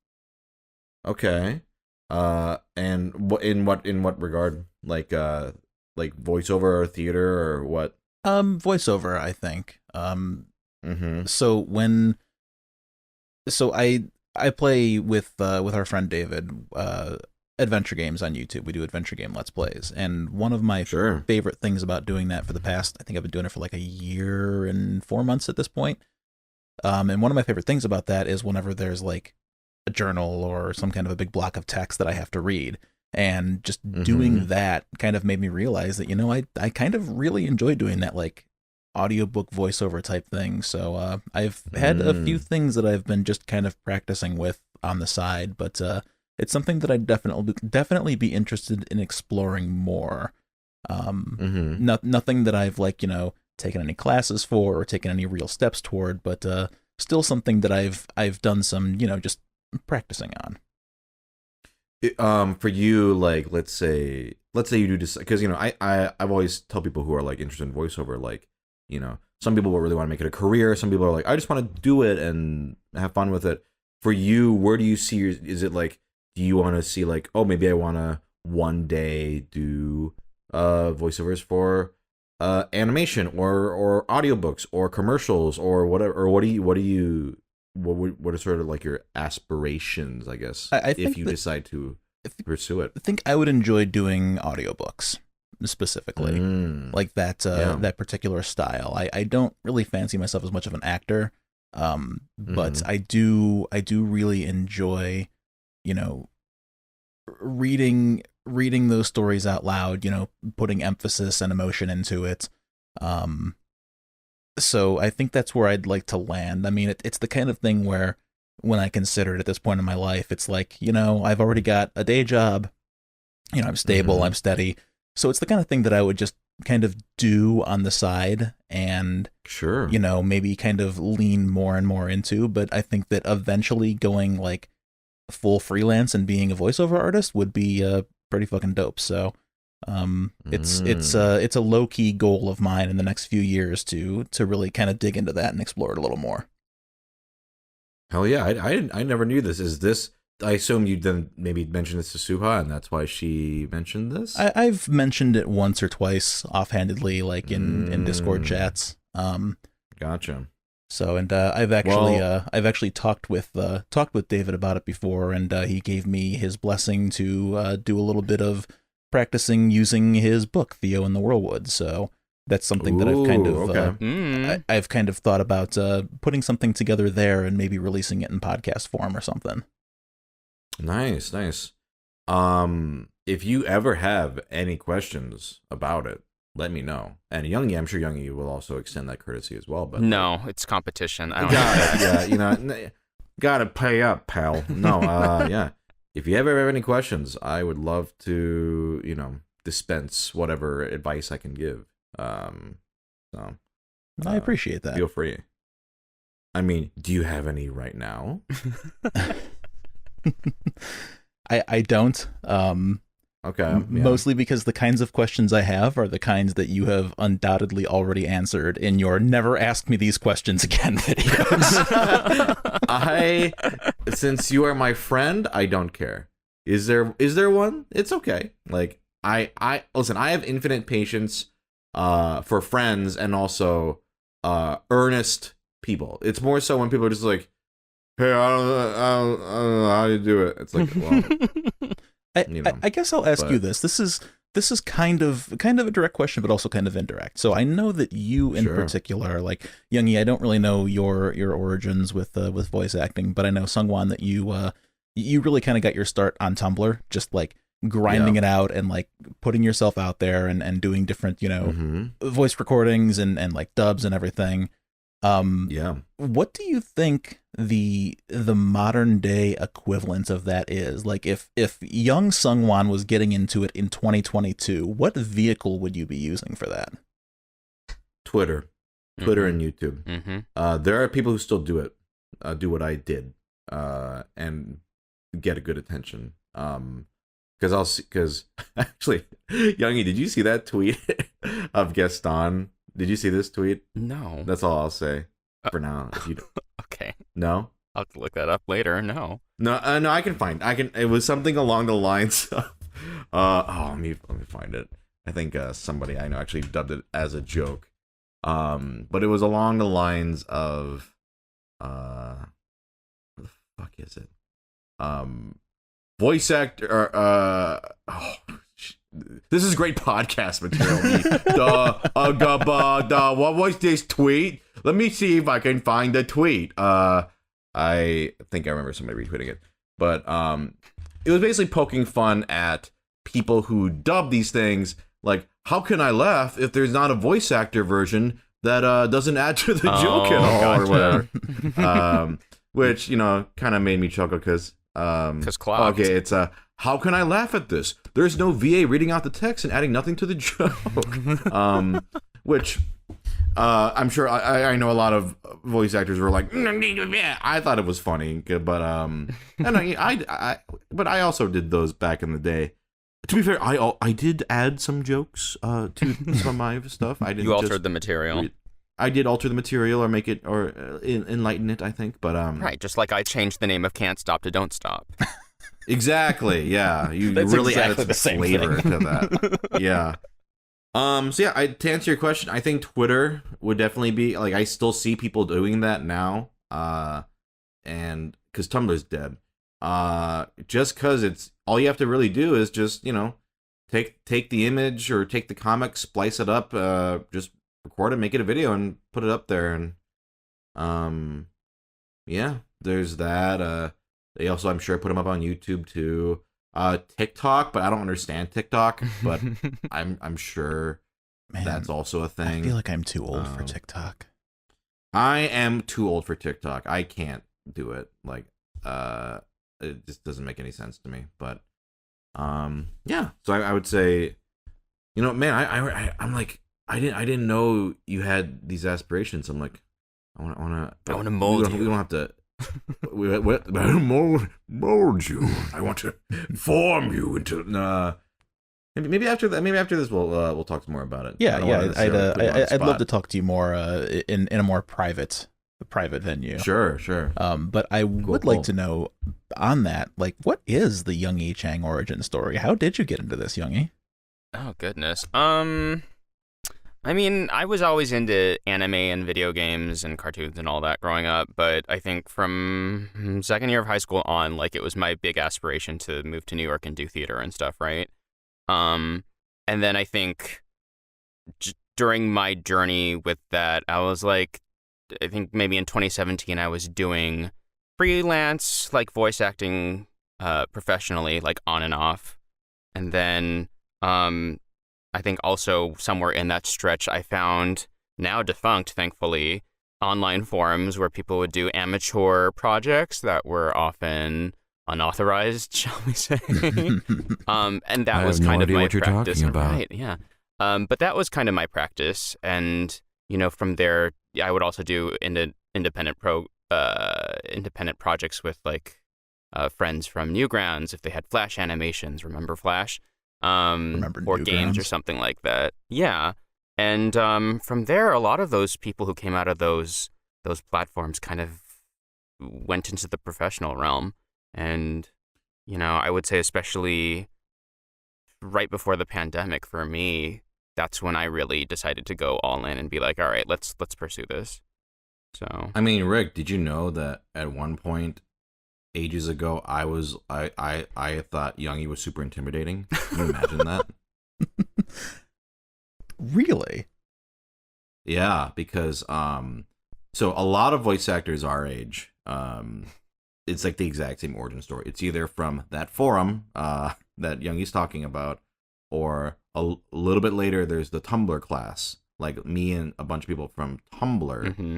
Okay. And in what regard? Like voiceover or theater or what? Voiceover, I think. So I play with our friend David adventure games on YouTube. We do adventure game Let's Plays, and one of my favorite things about doing that for the past, I think I've been doing it for like a year and 4 months at this point. And one of my favorite things about that is whenever there's like a journal or some kind of a big block of text that I have to read, and just doing that kind of made me realize that, I kind of really enjoy doing that like audiobook voiceover type thing. So I've had a few things that I've been just kind of practicing with on the side, but it's something that I'd definitely be interested in exploring more. Nothing that I've like, taken any classes for or taken any real steps toward, but still something that I've done some, just practicing on. For you, like, let's say you do decide, because I've always tell people who are like interested in voiceover, like, some people will really want to make it a career. Some people are like, I just want to do it and have fun with it. For you, where do you see is it like, do you want to see like, oh, maybe I want to one day do voiceovers for animation or audiobooks or commercials or whatever, or what are sort of like your aspirations, I guess, I think if you decide to pursue it? I think I would enjoy doing audiobooks specifically, like that that particular style. I don't really fancy myself as much of an actor, but I do really enjoy, reading those stories out loud, putting emphasis and emotion into it. So I think that's where I'd like to land. I mean, it's the kind of thing where when I consider it at this point in my life, it's like, I've already got a day job, I'm stable, I'm steady. So it's the kind of thing that I would just kind of do on the side and, maybe kind of lean more and more into. But I think that eventually going like full freelance and being a voiceover artist would be pretty fucking dope. So it's a low key goal of mine in the next few years to really kind of dig into that and explore it a little more. Hell yeah, I never knew this. Is this? I assume you then maybe mentioned this to Suha, and that's why she mentioned this. I've mentioned it once or twice offhandedly, like in Discord chats. Gotcha. So, and I've actually talked with David about it before, and he gave me his blessing to do a little bit of practicing using his book Theo and the Whirlwood. So that's something that I've kind of thought about putting something together there and maybe releasing it in podcast form or something. Nice. If you ever have any questions about it, let me know. And Youngie, I'm sure Youngie will also extend that courtesy as well. But no, it's competition. I don't gotta pay up, pal. No, yeah. If you ever have any questions, I would love to, dispense whatever advice I can give. So I appreciate that. Feel free. I mean, do you have any right now? I don't. Okay. Yeah. Mostly because the kinds of questions I have are the kinds that you have undoubtedly already answered in your "never ask me these questions again" videos. Since you are my friend, I don't care. Is there one? It's okay. Like I listen, I have infinite patience for friends and also earnest people. It's more so when people are just like, hey, I don't know how you do it. It's like, well, I guess I'll ask you this. This is kind of a direct question, but also kind of indirect. So I know that you in particular, like Youngie, I don't really know your origins with voice acting, but I know Sungwon that you really kind of got your start on Tumblr, just like grinding it out and like putting yourself out there and doing different, voice recordings and like dubs and everything. What do you think the modern day equivalent of that is? Like if young Sungwon was getting into it in 2022, what vehicle would you be using for that? Twitter and YouTube. There are people who still do it, do what I did, and get a good attention. Because actually, Youngie, did you see that tweet of Gaston? Did you see this tweet? No. That's all I'll say for now. If you don't. Okay. No? I'll have to look that up later. No. No, I can find. It was something along the lines of. Let me find it. I think somebody I know actually dubbed it as a joke. But it was along the lines of. What the fuck is it? Voice actor. This is great podcast material. What was this tweet? Let me see if I can find the tweet. I think I remember somebody retweeting it, but it was basically poking fun at people who dub these things. Like, how can I laugh if there's not a voice actor version that doesn't add to the joke at all, or whatever? Which kind of made me chuckle because clogged. Okay, it's how can I laugh at this? There's no VA reading out the text and adding nothing to the joke. Which I'm sure I know a lot of voice actors were like, yeah, I thought it was funny, but and but I also did those back in the day. To be fair, I did add some jokes to some of my stuff. I didn't. You altered the material. I did alter the material or make it or enlighten it, I think, but right, just like I changed the name of Can't Stop to Don't Stop. Exactly, yeah. You really added some flavor to that. Yeah. So yeah, to answer your question, I think Twitter would definitely be like, I still see people doing that now. And because Tumblr's dead. Just because it's all you have to really do is just, take the image or take the comic, splice it up, just record it, make it a video, and put it up there. And yeah, there's that. They also, I'm sure, put them up on YouTube too. TikTok, but I don't understand TikTok. But I'm sure that's also a thing. I feel like I'm too old for TikTok. I am too old for TikTok. I can't do it. Like, it just doesn't make any sense to me. But yeah. So I would say, man, I'm like, I didn't know you had these aspirations. I'm like, I want to mold you. We don't have to. Mold you. I want to form you into. Maybe after that. Maybe after this, we'll talk more about it. Yeah. I'd love to talk to you more in a more private venue. Sure. But I would like to know on that, like, what is the Youngie Chang origin story? How did you get into this, Youngie? Oh goodness. I mean, I was always into anime and video games and cartoons and all that growing up, but I think from second year of high school on, like, it was my big aspiration to move to New York and do theater and stuff, right? And then I think during my journey with that, I was like, I think maybe in 2017, I was doing freelance, like, voice acting professionally, like, on and off. And then I think also somewhere in that stretch, I found, now defunct, thankfully, online forums where people would do amateur projects that were often unauthorized, shall we say. And that was kind of my practice. Right, yeah. But that was kind of my practice. And, from there, I would also do independent projects with, like, friends from Newgrounds if they had Flash animations. Remember Flash? Or games or something like that. Yeah. And from there, a lot of those people who came out of those platforms kind of went into the professional realm. And I would say especially right before the pandemic for me, that's when I really decided to go all in and be like, all right, let's pursue this. So I mean, Rick, did you know that at one point ages ago I thought Youngie was super intimidating? Can you imagine that? Really? Yeah, because so a lot of voice actors our age, it's like the exact same origin story. It's either from that forum that Youngie's talking about, or a little bit later there's the Tumblr class, like me and a bunch of people from Tumblr. mm-hmm.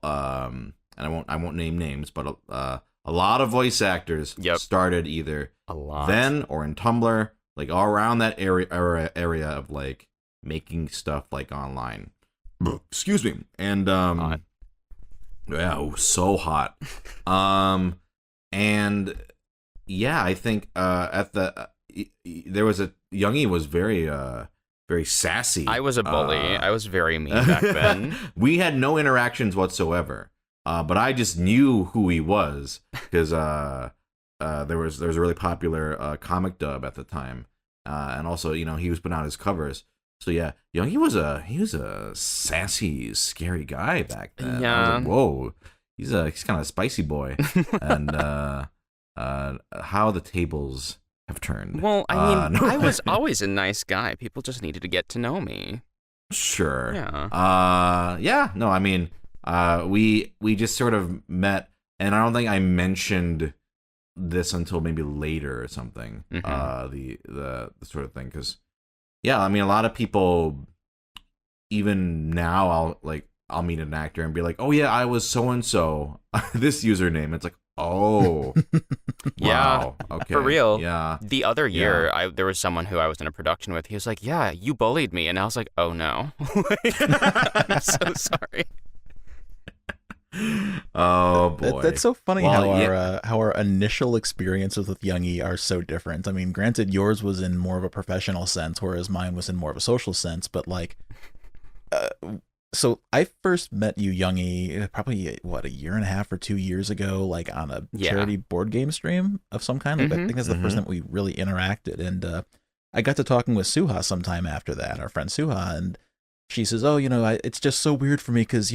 And I won't name names, but a lot of voice actors started either then or in Tumblr, like all around that area of like making stuff like online. Excuse me. And yeah, it was so hot. And yeah, I think at the there was a Youngie was very sassy. I was a bully. I was very mean back then. We had no interactions whatsoever. But I just knew who he was because there was a really popular comic dub at the time, and also he was putting out his covers. So yeah, he was a sassy, scary guy back then. Yeah. I was like, whoa, he's kind of a spicy boy, and how the tables have turned. Well, I mean, no. I was always a nice guy. People just needed to get to know me. Sure. Yeah. Yeah. No, I mean. We just sort of met, and I don't think I mentioned this until maybe later or something. Mm-hmm. The sort of thing, because yeah, I mean, a lot of people, even now, I'll meet an actor and be like, oh yeah, I was so and so, this username. It's like, oh, yeah, wow, okay, for real. Yeah. The other year, there was someone who I was in a production with. He was like, yeah, you bullied me, and I was like, oh no, I'm so sorry. Oh boy, that's so funny how our initial experiences with Youngie are so different. I mean, granted, yours was in more of a professional sense, whereas mine was in more of a social sense. But like, so I first met you, Youngie, probably a year and a half or 2 years ago, like on a charity board game stream of some kind. Like, I think that's the first time we really interacted, and I got to talking with Suha sometime after that, our friend Suha, and she says, "Oh, it's just so weird for me because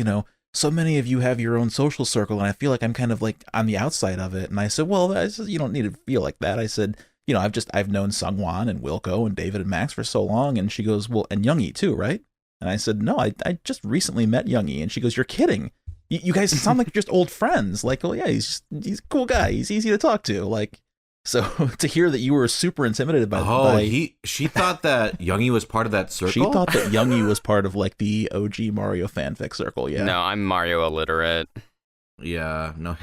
so many of you have your own social circle, and I feel like I'm kind of like on the outside of it." And I said, well, you don't need to feel like that. I said, I've known Sungwon and Wilco and David and Max for so long. And she goes, well, and Youngie too, right? And I said, no, I just recently met Youngie. And she goes, you're kidding. You guys sound like you're just old friends. Like, oh yeah, he's a cool guy. He's easy to talk to. Like, so to hear that you were super intimidated by she thought that Youngie was part of that circle. She thought that Youngie was part of like the OG Mario fanfic circle. Yeah. No, I'm Mario illiterate. Yeah. No,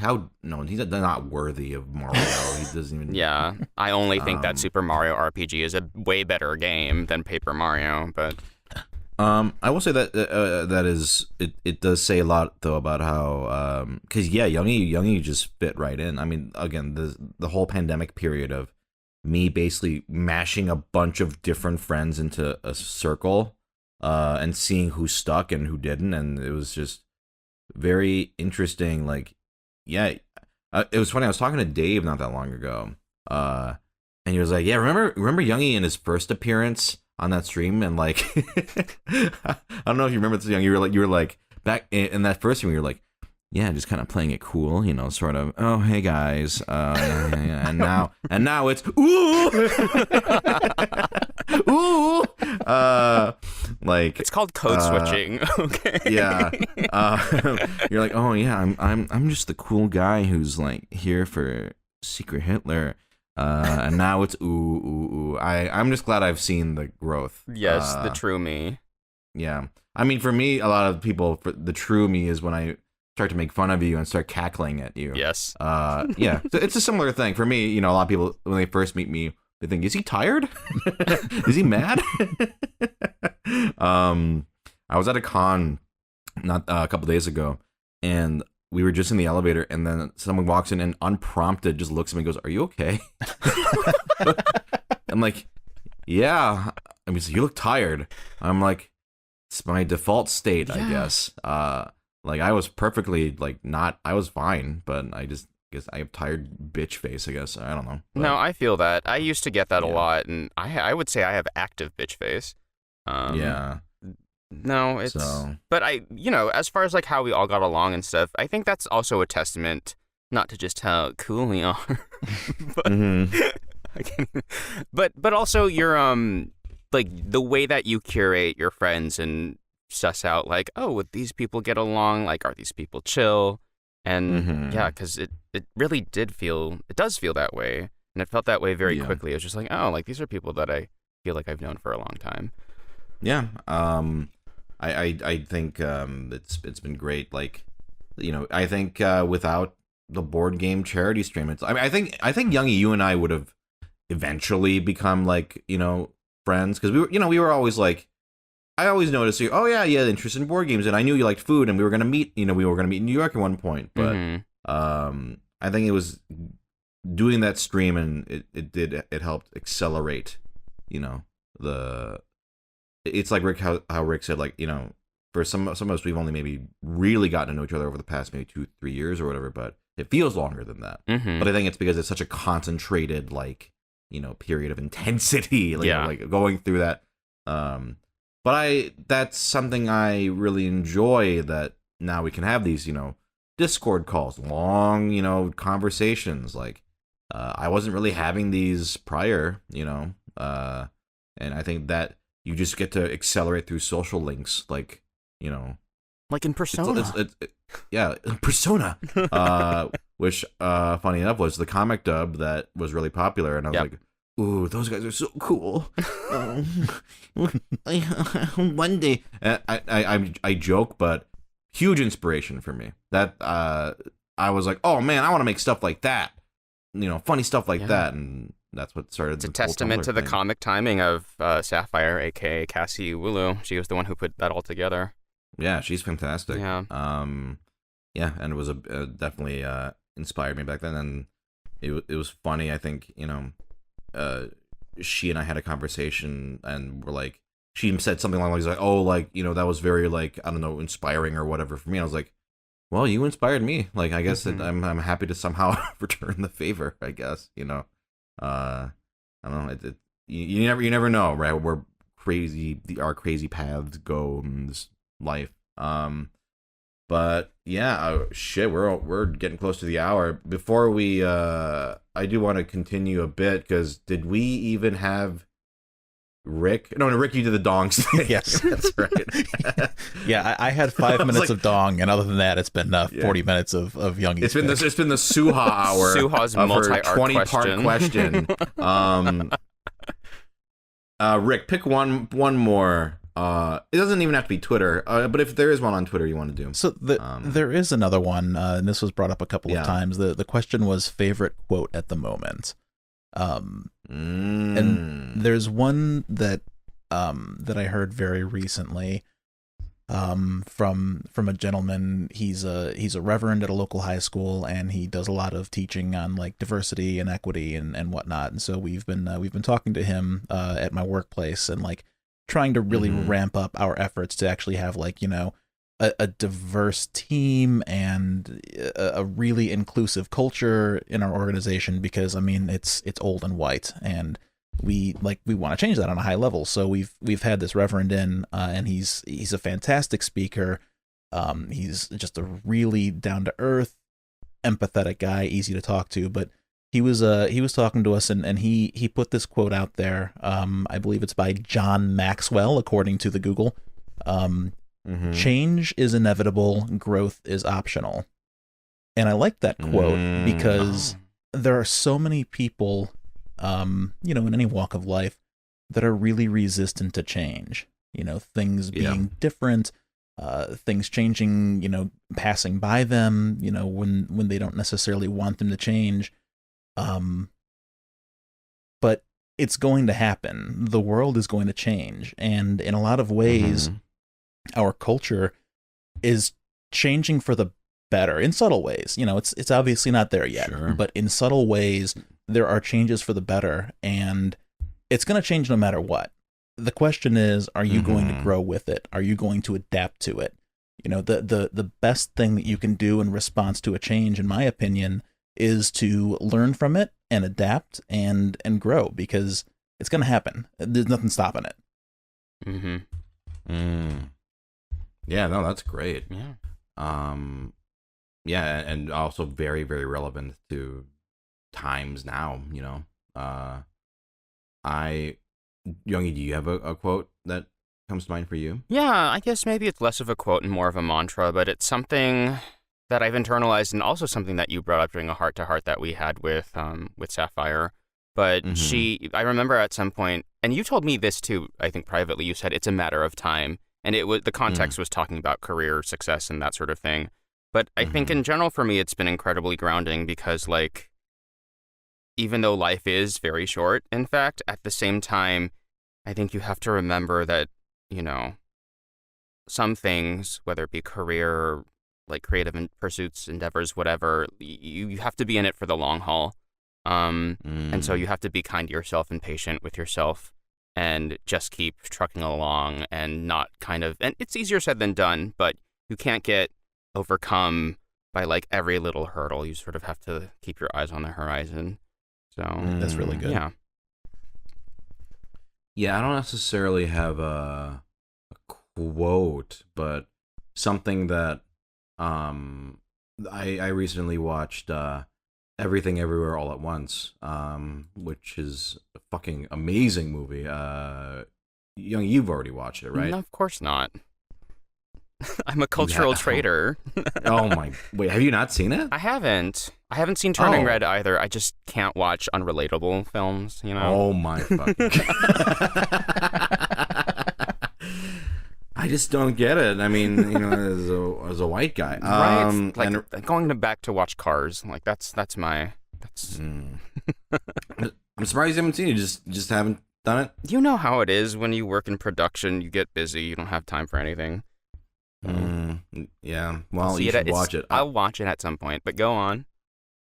he's not worthy of Mario. He doesn't even. Yeah, I only think that Super Mario RPG is a way better game than Paper Mario, but. I will say that that is it does say a lot though about how because Youngie just fit right in. I mean, again, the whole pandemic period of me basically mashing a bunch of different friends into a circle and seeing who stuck and who didn't, and it was just very interesting. Like, yeah, it was funny. I was talking to Dave not that long ago, and he was like, "Yeah, remember Youngie in his first appearance on that stream?" And like, I don't know if you remember this, Young. You were like back in that first stream. You were like, yeah, just kind of playing it cool, sort of. Oh, hey guys, yeah. and now it's ooh, ooh, like it's called code switching. Okay. Yeah. You're like, oh yeah, I'm just the cool guy who's like here for Secret Hitler. And now it's ooh. I'm just glad I've seen the growth. Yes, the true me. Yeah. I mean, for me, a lot of people, the true me is when I start to make fun of you and start cackling at you. Yes. Yeah. So it's a similar thing. For me, a lot of people, when they first meet me, they think, is he tired? Is he mad? I was at a con not a couple days ago, and we were just in the elevator, and then someone walks in and unprompted just looks at me and goes, "Are you okay?" I'm like, "Yeah." I mean, so you look tired. I'm like, it's my default state, I guess. Like I was perfectly I was fine, but I just guess I have tired bitch face. I guess I don't know. But, No, I feel that. I used to get that a lot, and I would say I have active bitch face. Yeah. No, it's. So. But as far as like how we all got along and stuff, I think that's also a testament, not to just how cool we are, but, but also your like the way that you curate your friends and suss out like, oh, would these people get along? Like, are these people chill? And yeah, because it really does feel that way, and it felt that way very quickly. It was just like, oh, like these are people that I feel like I've known for a long time. Yeah. I think it's been great. Like, I think without the board game charity stream, I think Youngie, you and I would have eventually become like friends, because we were always like, I always noticed you. Oh yeah, interest in board games, and I knew you liked food, and we were gonna meet. We were gonna meet in New York at one point, but I think it was doing that stream, and it helped accelerate. It's like Rick, how Rick said, like for some of us, we've only maybe really gotten to know each other over the past maybe 2-3 years or whatever, but it feels longer than that. But I think it's because it's such a concentrated period of intensity, like going through that. But that's something I really enjoy, that now we can have these, Discord calls, long, conversations. Like, I wasn't really having these prior, and I think that you just get to accelerate through social links, like, like in Persona. Persona, which, funny enough, was the comic dub that was really popular, and I was like, ooh, those guys are so cool. One day, I joke, but huge inspiration for me. That I was like, oh man, I want to make stuff like that. Funny stuff like that, and that's what started. It's a testament to the comic timing of Sapphire, aka Cassie Wulu. She was the one who put that all together. Yeah, she's fantastic. Yeah. And it was definitely inspired me back then, and it was funny. I think she and I had a conversation, and we're like, she said something along the lines like, oh, like, that was very, like, I don't know, inspiring or whatever for me. I was like, well, you inspired me. Like, I guess that I'm happy to somehow return the favor, I guess, I don't know. You never know, right? Where our crazy paths go in this life. But yeah, shit, we're getting close to the hour. Before we, I do want to continue a bit, because did we even have Rick? No, Rick, you did the dongs. Yes, that's right. Yeah, I had 5 minutes of dong, and other than that, it's been 40 minutes of Youngie. It's been the Suha hour. Suha's multi-art 20-part question. Rick, pick one more. It doesn't even have to be Twitter, but if there is one on Twitter you want to do. So there is another one, and this was brought up a couple of times. The question was favorite quote at the moment. And there's one that I heard very recently from a gentleman. He's a reverend at a local high school, and he does a lot of teaching on like diversity and equity and whatnot. And so we've been talking to him at my workplace, and like trying to really ramp up our efforts to actually have like a diverse team and a really inclusive culture in our organization, because I mean it's old and white, and we want to change that on a high level. So we've had this reverend in, and he's a fantastic speaker. He's just a really down to earth, empathetic guy, easy to talk to. But he was talking to us, and he put this quote out there. I believe it's by John Maxwell, according to the Google. Change is inevitable, growth is optional. And I like that quote because there are so many people, in any walk of life, that are really resistant to change. Things being different, things changing, passing by them, when they don't necessarily want them to change. But it's going to happen. The world is going to change. And in a lot of ways, our culture is changing for the better in subtle ways. It's obviously not there yet, but in subtle ways, there are changes for the better, and it's going to change no matter what. The question is, are you going to grow with it? Are you going to adapt to it? The best thing that you can do in response to a change, in my opinion, is to learn from it and adapt and grow, because it's going to happen. There's nothing stopping it. Yeah, no, that's great. Yeah. Yeah, and also very, very relevant to times now, you know. Youngie, do you have a quote that comes to mind for you? Yeah, I guess maybe it's less of a quote and more of a mantra, but it's something that I've internalized, and also something that you brought up during a heart-to-heart that we had with Sapphire. But I remember at some point, and you told me this too, I think privately, you said it's a matter of time, and it was, the context was talking about career success and that sort of thing. But I think in general for me, it's been incredibly grounding, because like, even though life is very short, in fact, at the same time, I think you have to remember that, you know, some things, whether it be career, like creative pursuits, endeavors, whatever, you have to be in it for the long haul. And so you have to be kind to yourself and patient with yourself, and just keep trucking along, and not and it's easier said than done, but you can't get overcome by like every little hurdle. You sort of have to keep your eyes on the horizon. So that's really good. Yeah. Yeah, I don't necessarily have a quote, but something that I recently watched Everything Everywhere All at Once, which is a fucking amazing movie. Young, you've already watched it, right? No, of course not. I'm a cultural traitor. Oh my! Wait, have you not seen it? I haven't seen Turning Red either. I just can't watch unrelatable films, you know? Oh my fucking... I just don't get it. I mean, you know, as a white guy, right? Like going back to watch Cars, like that's. I'm surprised you haven't seen it. You just haven't done it. You know how it is when you work in production. You get busy. You don't have time for anything. Yeah. Well, you should watch it. I'll watch it at some point. But go on.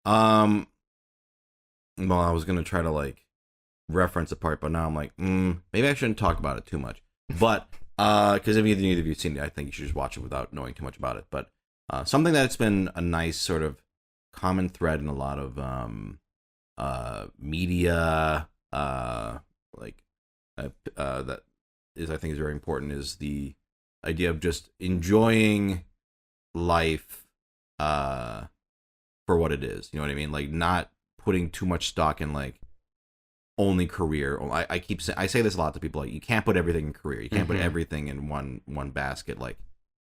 Well, I was gonna try to like reference a part, but now I'm like, maybe I shouldn't talk about it too much. But because if either of you've seen it, I think you should just watch it without knowing too much about it. But something that's been a nice sort of common thread in a lot of media, that is, I think, is very important, is the idea of just enjoying life for what it is. You know what I mean? Like, not putting too much stock in like only career. I say this a lot to people, like, you can't put everything in career. You can't put everything in one basket. Like,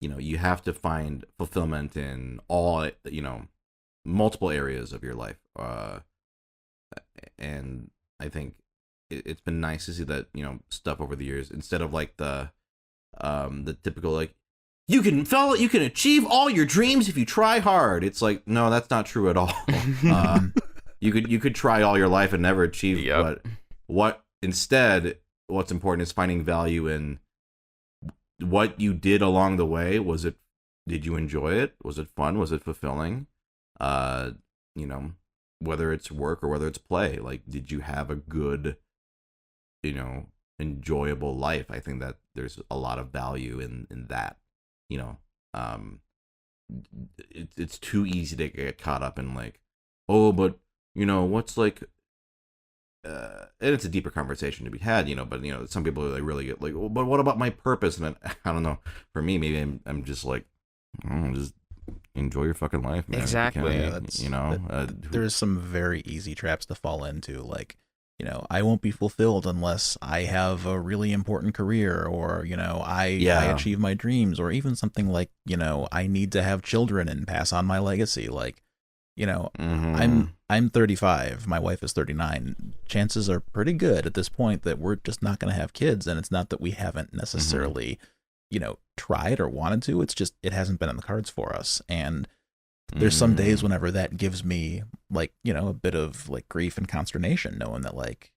you know, you have to find fulfillment in all, you know, multiple areas of your life. And I think it's been nice to see that, you know, stuff over the years, instead of like the typical like, you can achieve all your dreams if you try hard. It's like, no, that's not true at all. You could try all your life and never achieve. Yep. But instead, what's important is finding value in what you did along the way. Did you enjoy it? Was it fun? Was it fulfilling? You know, whether it's work or whether it's play, like, did you have a good, you know, enjoyable life? I think that there's a lot of value in that, you know. It's too easy to get caught up in like, oh, but you know, what's like, and it's a deeper conversation to be had, you know, but you know, some people like really get like, well, but what about my purpose? And I don't know, for me, maybe I'm just like, just enjoy your fucking life, man. Exactly. You know, there's some very easy traps to fall into, like, you know, I won't be fulfilled unless I have a really important career, or, you know, I achieve my dreams, or even something like, you know, I need to have children and pass on my legacy. Like, you know, I'm 35, my wife is 39. Chances are pretty good at this point that we're just not going to have kids. And it's not that we haven't necessarily, you know, tried or wanted to. It's just, it hasn't been in the cards for us. And there's some days whenever that gives me, like, you know, a bit of like grief and consternation, knowing that like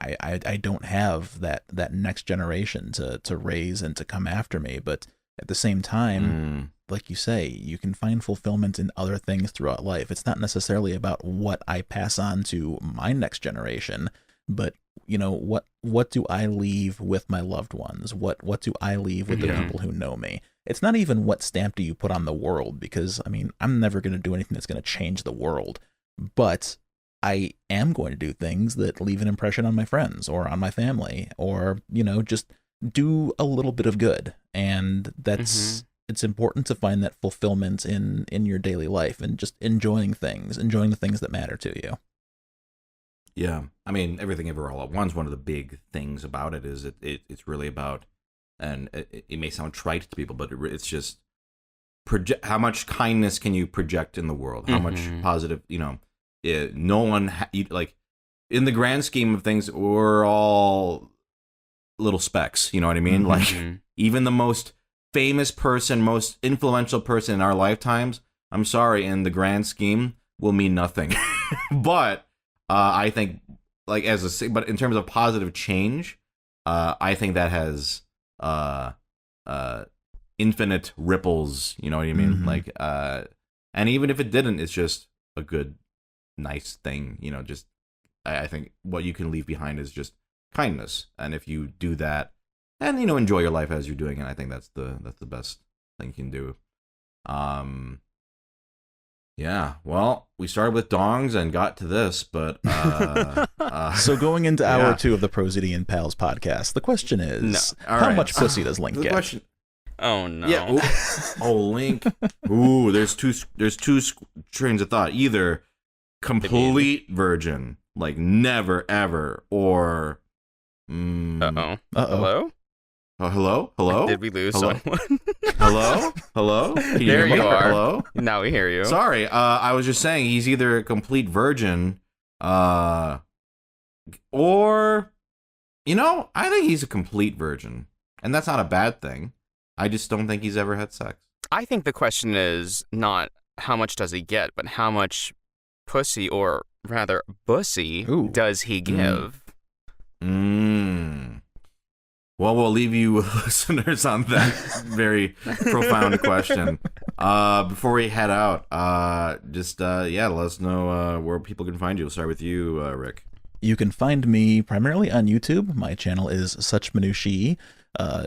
I don't have that next generation to raise and to come after me. But at the same time, like you say, you can find fulfillment in other things throughout life. It's not necessarily about what I pass on to my next generation, but, you know, what do I leave with my loved ones? What do I leave with the people who know me? It's not even what stamp do you put on the world, because, I mean, I'm never going to do anything that's going to change the world. but I am going to do things that leave an impression on my friends or on my family, or, just do a little bit of good. And that's, it's important to find that fulfillment in your daily life and just enjoying the things that matter to you. Yeah. I mean, Everything Ever All at Once, one of the big things about it is it's really about, and it may sound trite to people, but it's just how much kindness can you project in the world? How much positive, no one, like, in the grand scheme of things, we're all little specks, you know what I mean? Like, even the most famous person, most influential person in our lifetimes, I'm sorry, in the grand scheme, will mean nothing. But I think, like, but in terms of positive change, I think that has infinite ripples, you know what I mean? Like, and even if it didn't, it's just a good, nice thing, just, I think what you can leave behind is just kindness. And if you do that and, enjoy your life as you're doing it, I think that's the best thing you can do. Yeah, well, we started with dongs and got to this, but so going into hour 2 of the ProZD and Pals podcast, the question is, how much pussy does Link get? Question, oh no. Yeah. Link. Ooh, there's two trains of thought. Either complete virgin, like never ever, or Hello? Hello? Did we lose Hello? someone? Hello? Can you There hear me? you are. Hello? Now we hear you. Sorry, I was just saying he's either a complete virgin, or, I think he's a complete virgin. And that's not a bad thing. I just don't think he's ever had sex. I think the question is not how much does he get, but how much pussy, or rather bussy, does he give? Well, we'll leave you listeners on that very profound question. Before we head out, let us know where people can find you. We'll start with you, Rick. You can find me primarily on YouTube. My channel is Such Minutia.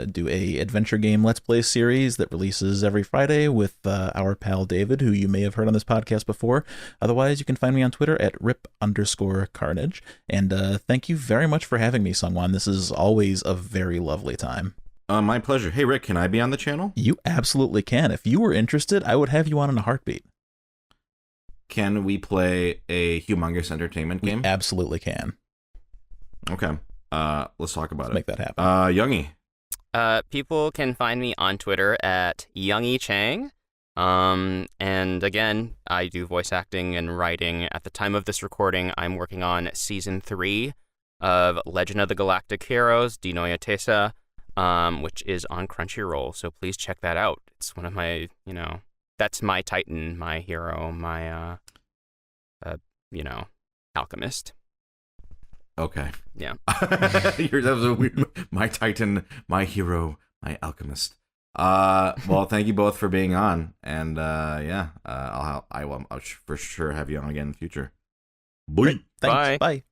Do a adventure game Let's Play series that releases every Friday with our pal David, who you may have heard on this podcast before. Otherwise, you can find me on Twitter at @rip_carnage. And thank you very much for having me, Sungwon. This is always a very lovely time. My pleasure. Hey, Rick, can I be on the channel? You absolutely can. If you were interested, I would have you on in a heartbeat. Can we play a humongous entertainment game? We absolutely can. Okay. Let's talk about Let's make that happen. Youngie. People can find me on Twitter at CHANG. And again, I do voice acting and writing. At the time of this recording, I'm working on season 3 of Legend of the Galactic Heroes, Dinoya Tesa, which is on Crunchyroll. So please check that out. It's one of my, that's my Titan, my hero, my, alchemist. Okay. Yeah. That was a weird, my Titan, my hero, my alchemist. Well, thank you both for being on, and I'll for sure have you on again in the future. Bye. Thanks. Bye.